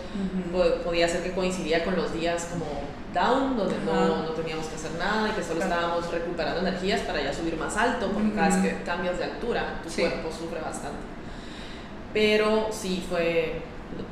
Podía ser que coincidía con los días como down, donde no teníamos que hacer nada y que solo estábamos recuperando energías para ya subir más alto, porque cada vez que cambias de altura, tu cuerpo sufre bastante. Pero sí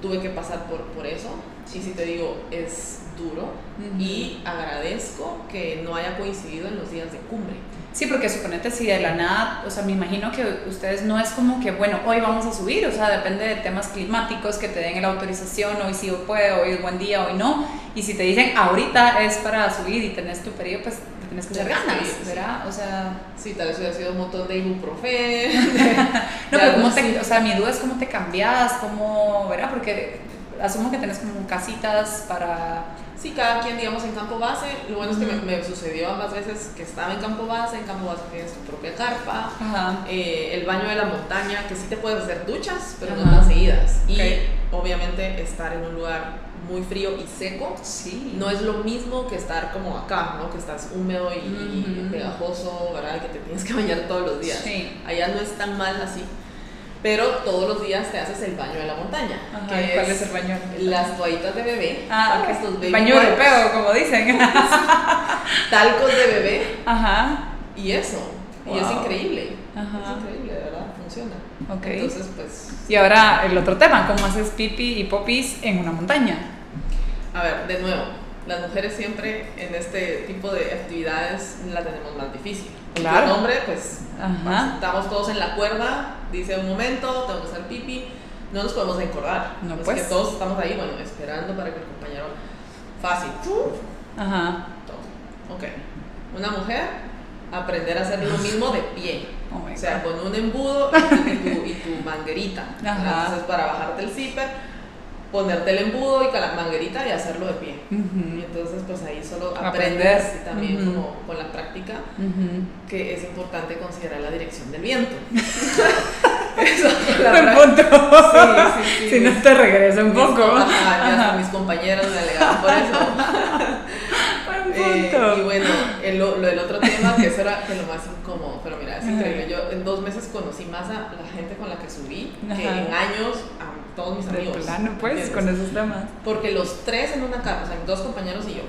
tuve que pasar por eso. Y si te digo, es duro, y agradezco que no haya coincidido en los días de cumbre. Sí, porque suponete si de la nada, o sea, me imagino que ustedes no es como que, bueno, hoy vamos a subir, o sea, depende de temas climáticos que te den la autorización, hoy sí puedo, hoy es buen día, hoy no, y si te dicen ahorita es para subir y tenés tu periodo, pues te tienes que hacer ganas, ¿verdad? O sea... Sí, tal vez hubiera sido un montón de ibuprofeno. No, pero ¿cómo o sea, mi duda es cómo te cambias, cómo, ¿verdad? Porque asumo que tenés como casitas para... Sí, cada quien, digamos, en campo base. Lo bueno es que me sucedió ambas veces que estaba en campo base tienes tu propia carpa, el baño de la montaña, que sí te puedes hacer duchas, pero no tan seguidas. Y obviamente estar en un lugar muy frío y seco no es lo mismo que estar como acá, ¿no? Que estás húmedo y pegajoso, ¿verdad? Que te tienes que bañar todos los días. Sí. Allá no es tan mal así, pero todos los días te haces el baño de la montaña. Ajá, ¿cuál es el baño? Las toallitas de bebé. Okay. Estos baby baño wipes, europeo, como dicen. talcos de bebé. Ajá. Y eso. Wow. Y es increíble. Ajá. Es increíble, de verdad, funciona. Ok. Entonces, pues... Y ahora el otro tema, ¿cómo haces pipi y popis en una montaña? A ver, de nuevo, las mujeres siempre en este tipo de actividades la tenemos más difícil. Claro. El hombre, pues, Ajá. estamos todos en la cuerda, dice un momento, tengo que hacer pipi, no nos podemos encordar. No, Es pues. que todos estamos ahí, bueno, esperando para que el compañero... Fácil. Ajá. Todo. Ok. Una mujer, aprender a hacer lo mismo de pie. Oh my O sea, God. con un embudo y tu manguerita. Ajá. Entonces, para bajarte el zipper, ponerte el embudo y con la manguerita y hacerlo de pie. Y entonces, pues ahí solo aprendes y también como con la práctica que es importante considerar la dirección del viento. Eso es la Buen punto. Sí. Si no te regresa un poco. Ajá, ya mis compañeros me alegaron por eso. Buen punto. Y bueno, el otro tema que eso era lo más incómodo, pero mira, es increíble. Yo en 2 meses conocí más a la gente con la que subí que en años a todos mis De amigos. plano, pues, ¿entiendes? con esos temas. Porque los 3 en una carpa, o sea, 2 compañeros y yo,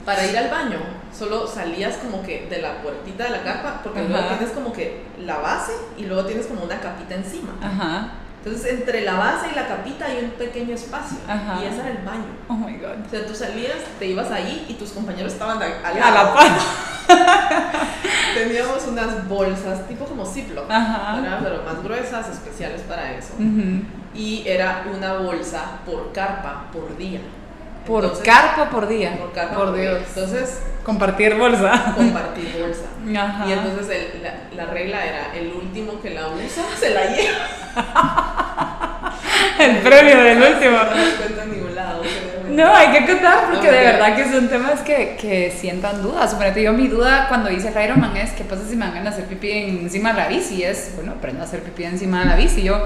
para ir al baño, solo salías como que de la puertita de la carpa, porque luego tienes como que la base y luego tienes como una capita encima. Ajá. Entonces, entre la base y la capita hay un pequeño espacio. Ajá. Y ese era el baño. Oh my God. O sea, tú salías, te ibas ahí y tus compañeros estaban al A lado. la par. Teníamos unas bolsas, tipo como Ziploc, Ajá. ¿verdad? Pero más gruesas, especiales para eso. Ujú. Y era una bolsa por carpa por día. Por Entonces, carpa por día. Por carpa Por por día. Dios. Entonces, Compartir bolsa. compartir bolsa. Ajá. Y entonces la regla era, el último que la usa, se la lleva. El premio del último. No me cuento en ningún lado. No, hay que contar porque No, de porque- verdad que son temas que sientan dudas. Suponete, yo mi duda cuando hice el Ironman es, ¿qué pasa si me van a hacer pipí encima de la bici? Es, bueno, aprendo a hacer pipí encima de la bici. Yo,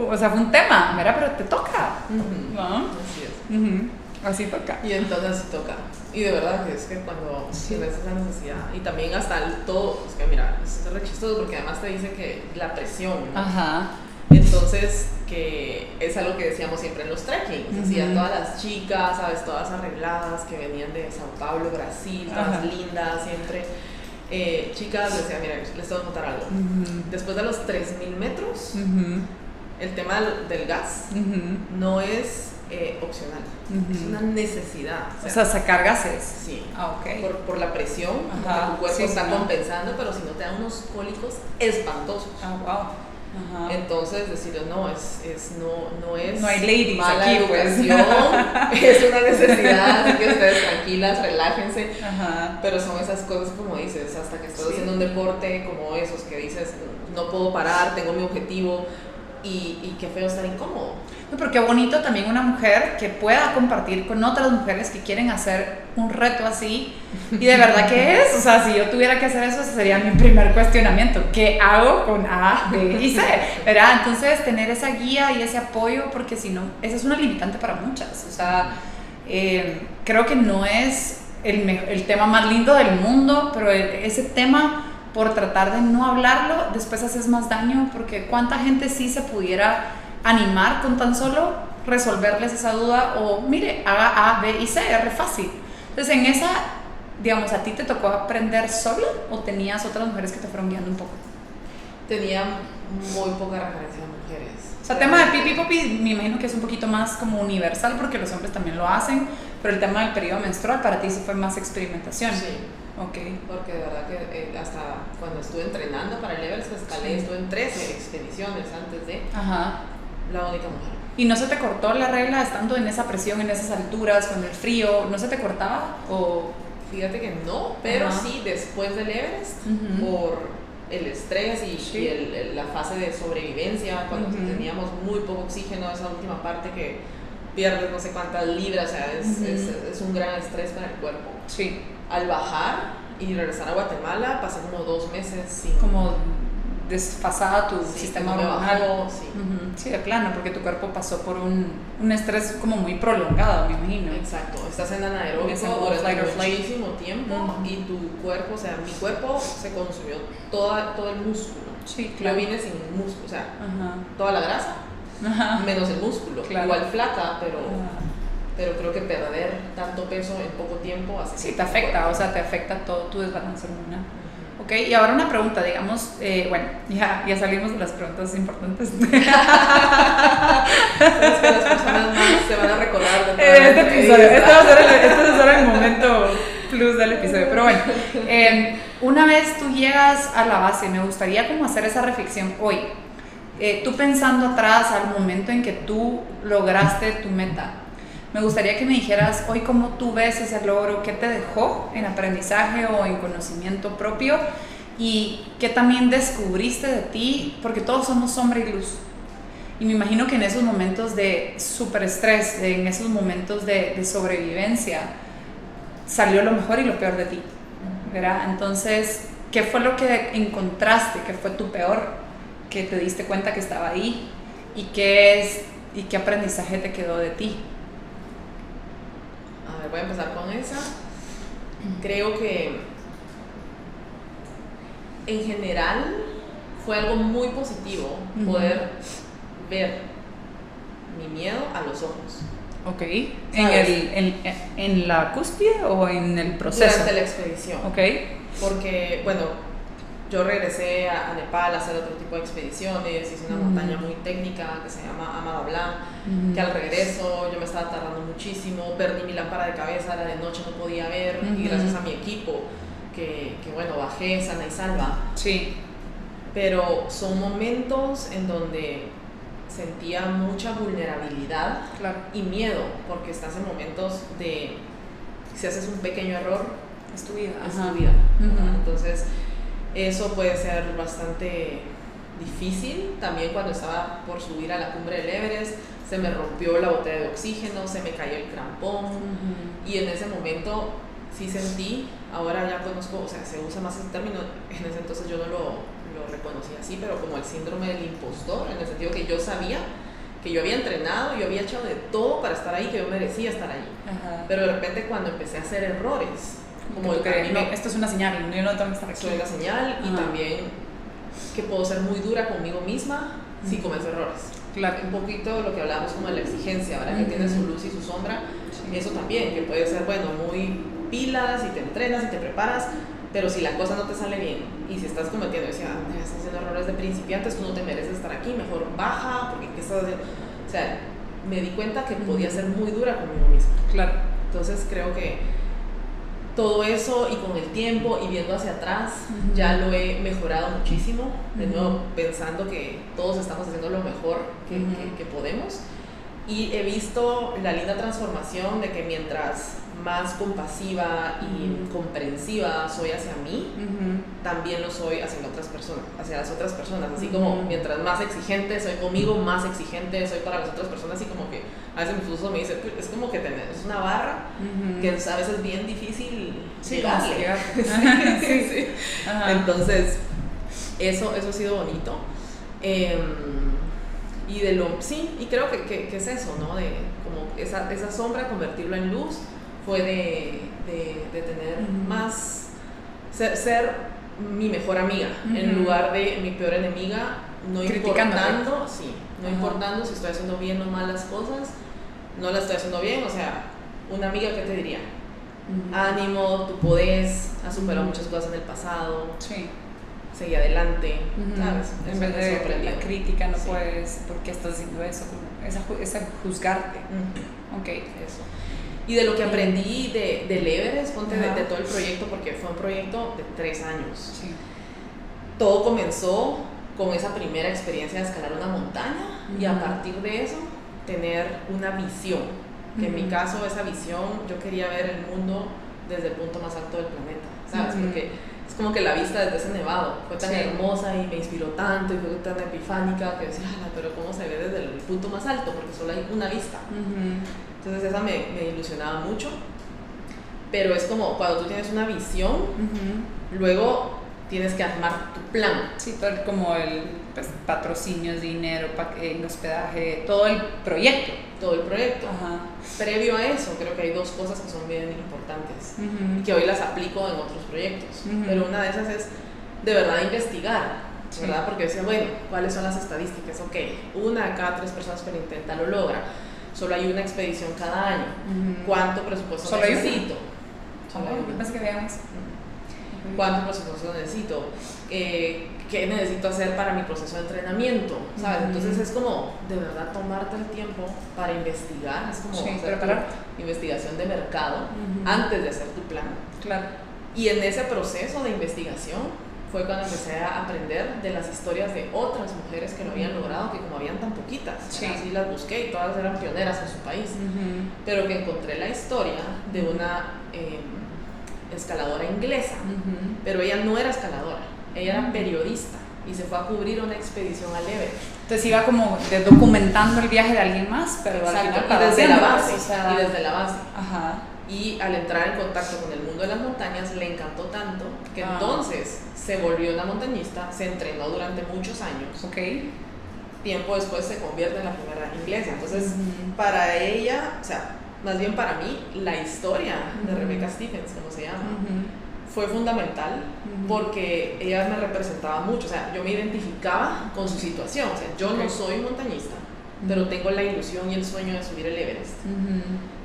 o sea, fue un tema, ¿verdad? Pero te toca, Ujú. ¿no? Así es. Ujú. Así toca. Y entonces sí toca. Y de verdad que es que cuando tienes esa necesidad, y también hasta todo, es que mira, es re chistoso porque además te dice que la presión, ¿no? Ajá. Entonces, que es algo que decíamos siempre en los trekkings, Ujú. así a todas las chicas, ¿sabes? Todas arregladas que venían de Sao Paulo, Brasil, todas Ajá. lindas, siempre. Chicas, decía, mira, les tengo que contar algo. Ujú. Después de los 3.000 metros, Ujú. el tema del gas Ujú. no es opcional, Ujú. es una necesidad. O sea, sacar gases. sí. Ah, ok. Por la presión, Ajá, que tu cuerpo sí, está sí, no. compensando, pero si no te dan unos cólicos espantosos. Ah, wow. Ajá. Entonces decirle no es No hay ladies mala aquí, pues. educación, es una necesidad, así que ustedes tranquilas, relájense. Ajá. Pero son esas cosas como dices, hasta que estás Sí. haciendo un deporte como esos que dices, no puedo parar, tengo mi objetivo y qué feo estar incómodo. No, pero qué bonito también una mujer que pueda compartir con otras mujeres que quieren hacer un reto así. Y de verdad que es, o sea, si yo tuviera que hacer eso, ese sería mi primer cuestionamiento. ¿Qué hago con A, B y C? ¿Verdad? Entonces, tener esa guía y ese apoyo, porque si no, esa es una limitante para muchas. O sea, creo que no es el tema más lindo del mundo, pero ese tema, por tratar de no hablarlo, después haces más daño, porque cuánta gente sí se pudiera animar con tan solo resolverles esa duda o mire, haga A, B y C, es re fácil. Entonces en esa, digamos, ¿a ti te tocó aprender sola o tenías otras mujeres que te fueron guiando un poco? Tenía muy poca referencia a mujeres. O sea, tema de pipi popi me imagino que es un poquito más como universal porque los hombres también lo hacen, pero el tema del periodo menstrual para ti sí fue más experimentación. Sí. Ok. Porque de verdad que hasta cuando estuve entrenando para el Everest escalé, estuve en 13 expediciones antes de Ajá. la única mujer. ¿Y no se te cortó la regla estando en esa presión, en esas alturas, con el frío? ¿No se te cortaba? ¿O? Fíjate que no, pero Ajá. sí después del Everest, Ujú. por el estrés y, Sí. y la fase de sobrevivencia, cuando Ujú. teníamos muy poco oxígeno, esa última parte que pierdes no sé cuántas libras, o sea, Ujú. es un gran estrés para el cuerpo. Sí. Al bajar y regresar a Guatemala, pasé como 2 meses sin... Como desfasada tu sí, sistema que no me hormonal. bajó, sí. Ujú. Sí, de plano, porque tu cuerpo pasó por un estrés como muy prolongado, me imagino. Exacto, estás en anaeróbico durante muchísimo tiempo y tu cuerpo, o sea, mi cuerpo se consumió todo el músculo. Sí, claro. Yo vine sin músculo, o sea, toda la grasa, menos el músculo. Claro. Igual flaca, pero creo que perder tanto peso en poco tiempo hace sí, te afecta, o sea, te afecta todo tu desbalance hormonal. Ok, y ahora una pregunta, digamos, bueno, ya salimos de las preguntas importantes. Es que las personas más se van a recordar de todo este episodio. Este va a ser el momento plus del episodio. Pero bueno, una vez tú llegas a la base, me gustaría como hacer esa reflexión hoy. Tú pensando atrás al momento en que tú lograste tu meta, me gustaría que me dijeras hoy cómo tú ves ese logro, qué te dejó en aprendizaje o en conocimiento propio y qué también descubriste de ti, porque todos somos sombra y luz. Y me imagino que en esos momentos de súper estrés, en esos momentos de sobrevivencia, salió lo mejor y lo peor de ti, ¿verdad? Entonces, ¿qué fue lo que encontraste? ¿Qué fue tu peor? ¿Que te diste cuenta que estaba ahí? ¿Y qué aprendizaje te quedó de ti? A ver, voy a empezar con esa. Creo que en general fue algo muy positivo poder ver mi miedo a los ojos. Ok. ¿En la cúspide o en el proceso? Durante la expedición. Ok. Porque, bueno, yo regresé a Nepal a hacer otro tipo de expediciones, hice una montaña muy técnica que se llama Amada Blanc, que al regreso yo me estaba tardando muchísimo, perdí mi lámpara de cabeza, era de noche, no podía ver, y gracias a mi equipo, que bueno, bajé sana y salva. Sí. Pero son momentos en donde sentía mucha vulnerabilidad y miedo, porque estás en momentos de, si haces un pequeño error, es tu vida. Es tu vida. Entonces, eso puede ser bastante difícil. También cuando estaba por subir a la cumbre del Everest, se me rompió la botella de oxígeno, se me cayó el crampón, y en ese momento sí sentí, ahora ya conozco, o sea, se usa más ese término, en ese entonces yo no lo reconocía así, pero como el síndrome del impostor, en el sentido que yo sabía que yo había entrenado, yo había echado de todo para estar ahí, que yo merecía estar ahí. Pero de repente cuando empecé a hacer errores, como esto es una señal, yo no tengo que estar aquí. Soy una señal, y también que puedo ser muy dura conmigo misma si cometo errores. Claro. Un poquito lo que hablábamos como de la exigencia, ¿verdad? Que tiene su luz y su sombra. Sí. Eso también, que puede ser, bueno, muy pilas y te entrenas y te preparas, pero si la cosa no te sale bien y si estás cometiendo, estás haciendo errores de principiantes, tú no te mereces estar aquí, mejor baja, porque ¿qué estás haciendo? O sea, me di cuenta que podía ser muy dura conmigo misma. Claro. Entonces creo que todo eso, y con el tiempo y viendo hacia atrás, ya lo he mejorado muchísimo, de nuevo pensando que todos estamos haciendo lo mejor que podemos, y he visto la linda transformación de que mientras más compasiva y comprensiva soy hacia mí, también lo soy hacia las otras personas, así como mientras más exigente soy conmigo, más exigente soy para las otras personas, y como que a veces mi esposo me dice, es como que es una barra que a veces es bien difícil llegarle. Sí. Entonces eso ha sido bonito, y creo que es eso, ¿no? De como esa sombra, convertirlo en luz, fue de tener más, ser mi mejor amiga, en lugar de mi peor enemiga, no importando si estoy haciendo bien o mal las cosas, no las estoy haciendo bien, o sea, una amiga, ¿qué te diría? Ánimo, tú podés, has superado muchas cosas en el pasado, seguí adelante, ¿sabes? En vez de la crítica, no puedes, ¿por qué estás haciendo eso? Esa juzgarte. Ok, eso. Y de lo que aprendí del Everest, de todo el proyecto, porque fue un proyecto de 3 años. Sí. Todo comenzó con esa primera experiencia de escalar una montaña, y a partir de eso tener una visión, que en mi caso esa visión, yo quería ver el mundo desde el punto más alto del planeta, ¿sabes? Porque es como que la vista desde ese nevado fue tan hermosa y me inspiró tanto y fue tan epifánica que decía, pero ¿cómo se ve desde el punto más alto? Porque solo hay una vista. Entonces esa me ilusionaba mucho, pero es como cuando tú tienes una visión, luego tienes que armar tu plan. Sí, todo como el pues, patrocinios, dinero, hospedaje, todo el proyecto. Todo el proyecto. Ajá. Previo a eso, creo que hay dos cosas que son bien importantes y que hoy las aplico en otros proyectos. Pero una de esas es de verdad investigar, ¿verdad? Porque decía, bueno, ¿cuáles son las estadísticas? Ok, 1 de cada 3 personas que lo intenta lo logra. Solo hay una expedición cada año. ¿Cuánto presupuesto ¿Solo necesito? Solo hay una. Yo pensé que había más. ¿Cuánto presupuesto necesito? ¿Qué necesito hacer para mi proceso de entrenamiento? ¿Sabes? Entonces es como de verdad tomarte el tiempo para investigar, es como hacer tu investigación de mercado antes de hacer tu plan. Claro. Y en ese proceso de investigación fue cuando empecé a aprender de las historias de otras mujeres que lo habían logrado, que como habían tan poquitas, así las busqué y todas eran pioneras en su país, pero que encontré la historia de una escaladora inglesa, pero ella no era escaladora, ella era periodista y se fue a cubrir una expedición al Everest. Entonces iba como documentando el viaje de alguien más, pero exacto, al final y desde la base, o sea, y desde la base. Ajá. Y al entrar en contacto con el mundo de las montañas le encantó tanto que entonces se volvió una montañista, se entrenó durante muchos años. Okay. Tiempo después se convierte en la primera inglesa. Entonces, para ella, o sea, más bien para mí, la historia de Rebecca Stephens, como se llama, fue fundamental porque ella me representaba mucho. O sea, yo me identificaba con su situación. O sea, yo no soy montañista, pero tengo la ilusión y el sueño de subir el Everest.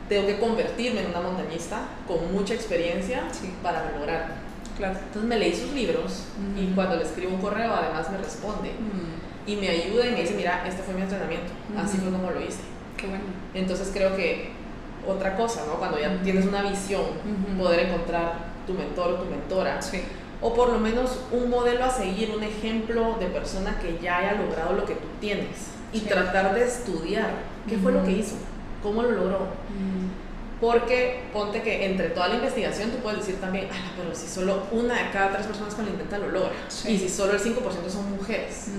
Tengo que convertirme en una montañista con mucha experiencia para lograrlo. Claro. Entonces me leí sus libros y cuando le escribo un correo además me responde y me ayuda y me dice, mira, este fue mi entrenamiento, así fue como lo hice. Qué bueno. Entonces creo que otra cosa, ¿no? Cuando ya tienes una visión, poder encontrar tu mentor o tu mentora, o por lo menos un modelo a seguir, un ejemplo de persona que ya haya logrado lo que tú tienes y tratar de estudiar qué fue lo que hizo, cómo lo logró. Porque ponte que entre toda la investigación tú puedes decir también, pero si solo 1 de cada 3 personas que lo intentan lo logra, y si solo el 5% son mujeres,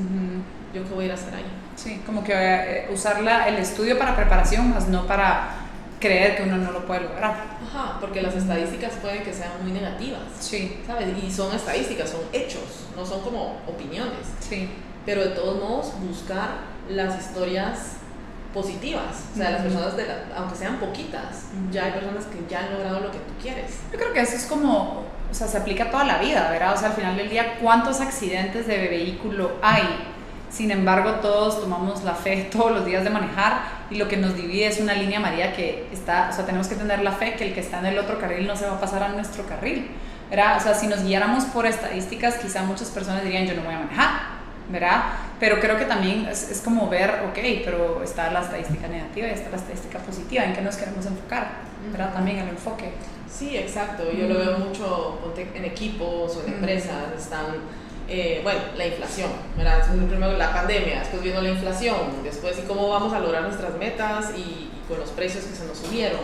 ¿yo qué voy a ir a hacer ahí? Sí, como que usar el estudio para preparación, más no para creer que uno no lo puede lograr. Ajá, porque las estadísticas pueden que sean muy negativas, ¿sabes? Y son estadísticas, son hechos, no son como opiniones. Pero de todos modos, buscar las historias positivas, o sea, las personas, aunque sean poquitas, ya hay personas que ya han logrado lo que tú quieres. Yo creo que eso es como, o sea, se aplica toda la vida, ¿verdad? O sea, al final del día, ¿cuántos accidentes de vehículo hay? Sin embargo, todos tomamos la fe todos los días de manejar y lo que nos divide es una línea amarilla que está, o sea, tenemos que tener la fe que el que está en el otro carril no se va a pasar a nuestro carril, ¿verdad? O sea, si nos guiáramos por estadísticas, quizá muchas personas dirían, yo no voy a manejar, ¿verdad? Pero creo que también es como ver, ok, pero está la estadística negativa y está la estadística positiva, ¿en qué nos queremos enfocar? ¿Verdad? También el enfoque. Sí, exacto, yo lo veo mucho en equipos o en empresas, están... bueno, la inflación, ¿verdad? Primero la pandemia, después vino la inflación, después y cómo vamos a lograr nuestras metas y con los precios que se nos subieron,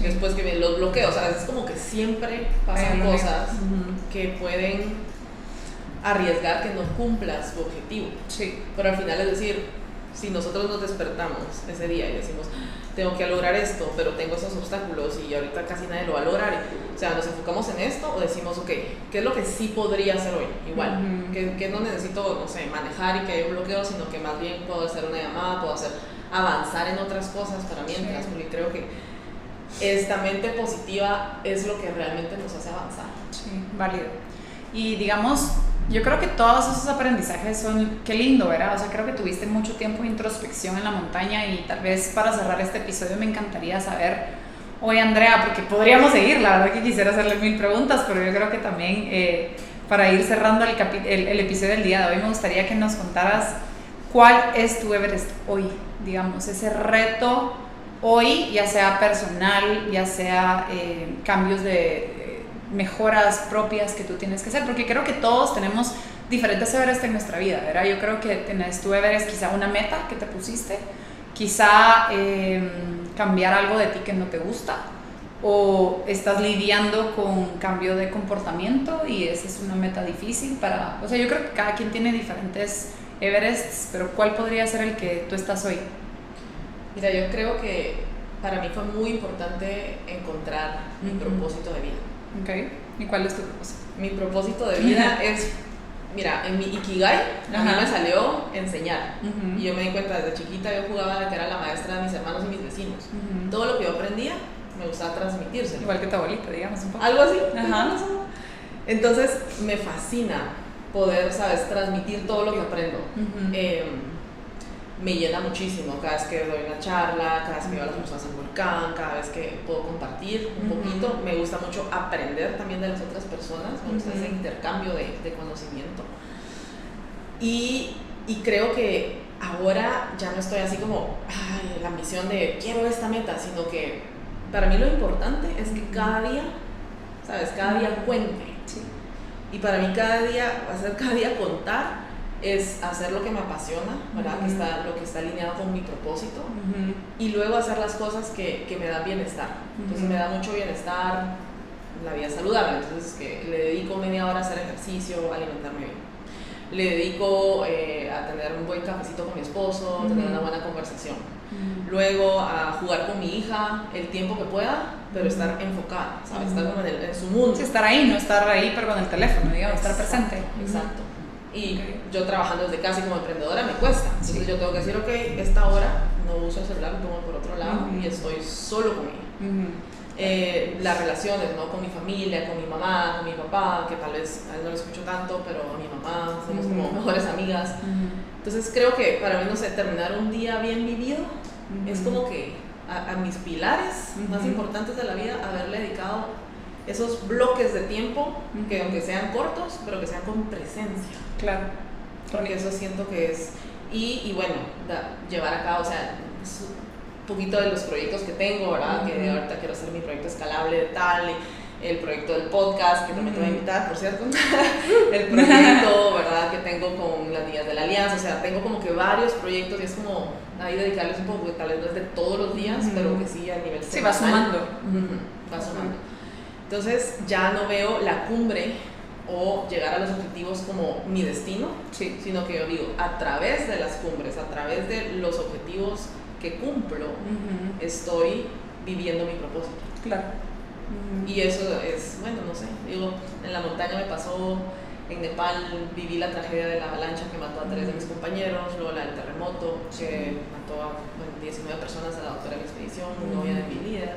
después que vienen los bloqueos, o sea, es como que siempre pasan cosas que pueden arriesgar que no cumplas tu objetivo. Pero al final es decir, si nosotros nos despertamos ese día y decimos, tengo que lograr esto, pero tengo esos obstáculos y ahorita casi nadie lo va a lograr, o sea, nos enfocamos en esto o decimos, ok, ¿qué es lo que sí podría hacer hoy? Igual, que no necesito, no sé, manejar y que haya un bloqueo, sino que más bien puedo hacer una llamada, puedo avanzar en otras cosas para mientras, porque creo que esta mente positiva es lo que realmente nos hace avanzar. Válido. Y digamos, yo creo que todos esos aprendizajes son, qué lindo, ¿verdad? O sea, creo que tuviste mucho tiempo de introspección en la montaña y tal vez para cerrar este episodio me encantaría saber, oye Andrea, porque podríamos seguir, la verdad que quisiera hacerle 1000 preguntas, pero yo creo que también para ir cerrando el episodio del día de hoy me gustaría que nos contaras cuál es tu Everest hoy, digamos, ese reto hoy, ya sea personal, ya sea cambios de... mejoras propias que tú tienes que hacer, porque creo que todos tenemos diferentes Everest en nuestra vida, ¿verdad? Yo creo que tenés tu Everest quizá una meta que te pusiste, quizá cambiar algo de ti que no te gusta, o estás lidiando con cambio de comportamiento y esa es una meta difícil para... O sea, yo creo que cada quien tiene diferentes Everests, pero ¿cuál podría ser el que tú estás hoy? Mira, yo creo que para mí fue muy importante encontrar mi propósito de vida. ¿Y cuál es tu propósito? Mi propósito de vida es, mira, en mi Ikigai a mí me salió enseñar. Y yo me di cuenta desde chiquita, yo jugaba que era la maestra de mis hermanos y mis vecinos. Todo lo que yo aprendía me gustaba transmitírselo. Igual que tu abuelita, digamos, un poco. Algo así. Entonces me fascina poder, ¿sabes?, transmitir todo lo que aprendo. Me llena muchísimo cada vez que doy una charla, cada vez que veo a las personas en Volcán, cada vez que puedo compartir un poquito. Me gusta mucho aprender también de las otras personas, me gusta ese intercambio de conocimiento. Y creo que ahora ya no estoy así como, ay, la ambición de quiero esta meta, sino que para mí lo importante es que cada día, ¿sabes?, cada día cuente. Sí. Y para mí cada día contar es hacer lo que me apasiona, ¿verdad? Lo que está alineado con mi propósito, y luego hacer las cosas que me dan bienestar. Entonces me da mucho bienestar la vida saludable, entonces que le dedico media hora a hacer ejercicio, a alimentarme bien. Le dedico a tener un buen cafecito con mi esposo, tener una buena conversación. Luego a jugar con mi hija el tiempo que pueda, pero estar enfocada, ¿sabes? Estar como en su mundo. Sí, estar ahí, no estar ahí pero con el teléfono, digamos, estar presente. Exacto. Y yo trabajando desde casa y como emprendedora me cuesta. Entonces yo tengo que decir, ok, esta hora no uso el celular, lo tomo por otro lado y estoy solo con ella. Las relaciones, ¿no?, con mi familia, con mi mamá, con mi papá, que tal vez a él no lo escucho tanto, pero a mi mamá, somos como mejores amigas. Entonces creo que para mí, no sé, terminar un día bien vivido es como que a mis pilares más importantes de la vida, haberle dedicado esos bloques de tiempo, que aunque sean cortos, pero que sean con presencia. Claro. Porque eso siento que es, y bueno, llevar a cabo, o sea, un poquito de los proyectos que tengo, ¿verdad? Que ahorita quiero hacer mi proyecto escalable de tal, el proyecto del podcast, que también te voy a invitar, por cierto, el proyecto, ¿verdad?, que tengo con las niñas de la Alianza, o sea, tengo como que varios proyectos y es como ahí dedicarles un poco, tal vez no es de todos los días, pero que sí a nivel semanal. Sí, va sumando. Va sumando. Entonces ya no veo la cumbre o llegar a los objetivos como mi destino, sino que yo digo, a través de las cumbres, a través de los objetivos que cumplo, estoy viviendo mi propósito. Claro. Y eso es, bueno, no sé, digo, en la montaña me pasó, en Nepal viví la tragedia de la avalancha que mató a 3 de mis compañeros, luego la del terremoto que mató a 19 personas, a la doctora de mi expedición, novia de mi líder.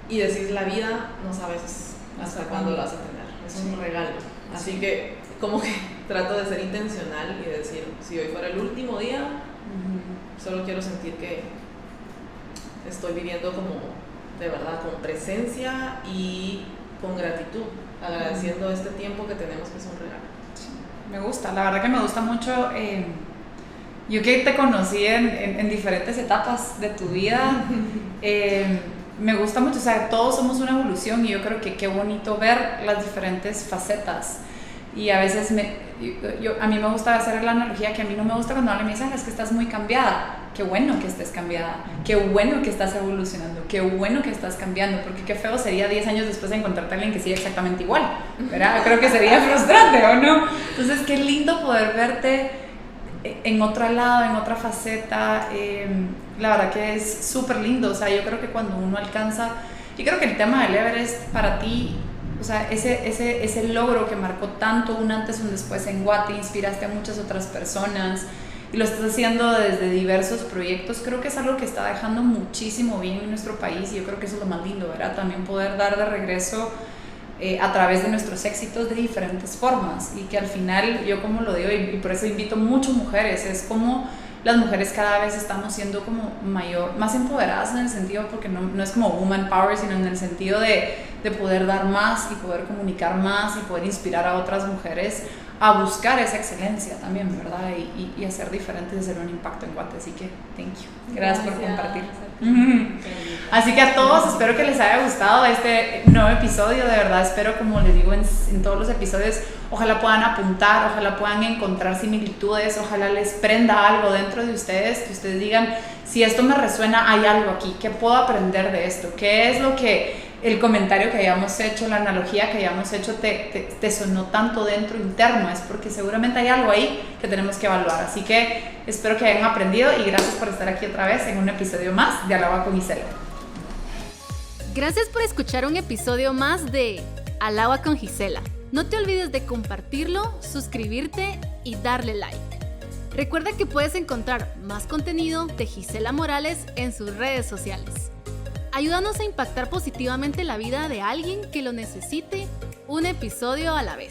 Y decir, la vida no sabes hasta cuándo la vas a tener, es un regalo. Así que como que trato de ser intencional y de decir, si hoy fuera el último día, solo quiero sentir que estoy viviendo como de verdad con presencia y con gratitud, agradeciendo este tiempo que tenemos, que es un regalo. Sí, me gusta, la verdad que me gusta mucho. Yo que te conocí en diferentes etapas de tu vida, me gusta mucho, o sea, todos somos una evolución y yo creo que qué bonito ver las diferentes facetas. Y a veces a mí me gusta hacer la analogía que a mí no me gusta cuando alguien me dice, es que estás muy cambiada. Qué bueno que estés cambiada, qué bueno que estás evolucionando, qué bueno que estás cambiando, porque qué feo sería 10 años después de encontrarte a alguien que sigue exactamente igual, ¿verdad? Creo que sería frustrante, ¿o no? Entonces, qué lindo poder verte en otro lado, en otra faceta. La verdad que es súper lindo. O sea, yo creo que cuando uno alcanza, yo creo que el tema del Everest para ti, o sea, ese logro que marcó tanto un antes y un después en Guate, inspiraste a muchas otras personas y lo estás haciendo desde diversos proyectos, creo que es algo que está dejando muchísimo bien en nuestro país y yo creo que eso es lo más lindo, ¿verdad? También poder dar de regreso a través de nuestros éxitos de diferentes formas y que al final, yo como lo digo y por eso invito mucho mujeres, es como las mujeres cada vez estamos siendo como más empoderadas en el sentido, porque no es como woman power, sino en el sentido de poder dar más y poder comunicar más y poder inspirar a otras mujeres a buscar esa excelencia también, ¿verdad? Y hacer diferentes y hacer un impacto en Guate. Así que, thank you. Gracias por compartir. Así que a todos, espero que les haya gustado este nuevo episodio. De verdad, espero, como les digo en todos los episodios, ojalá puedan apuntar, ojalá puedan encontrar similitudes, ojalá les prenda algo dentro de ustedes, que ustedes digan, si esto me resuena, hay algo aquí, ¿qué puedo aprender de esto? ¿Qué es lo que el comentario que hayamos hecho, la analogía que hayamos hecho te sonó tanto dentro, interno? Es porque seguramente hay algo ahí que tenemos que evaluar. Así que espero que hayan aprendido y gracias por estar aquí otra vez en un episodio más de Al Agua con Gisela. Gracias por escuchar un episodio más de Al Agua con Gisela. No te olvides de compartirlo, suscribirte y darle like. Recuerda que puedes encontrar más contenido de Gisela Morales en sus redes sociales. Ayúdanos a impactar positivamente la vida de alguien que lo necesite, un episodio a la vez.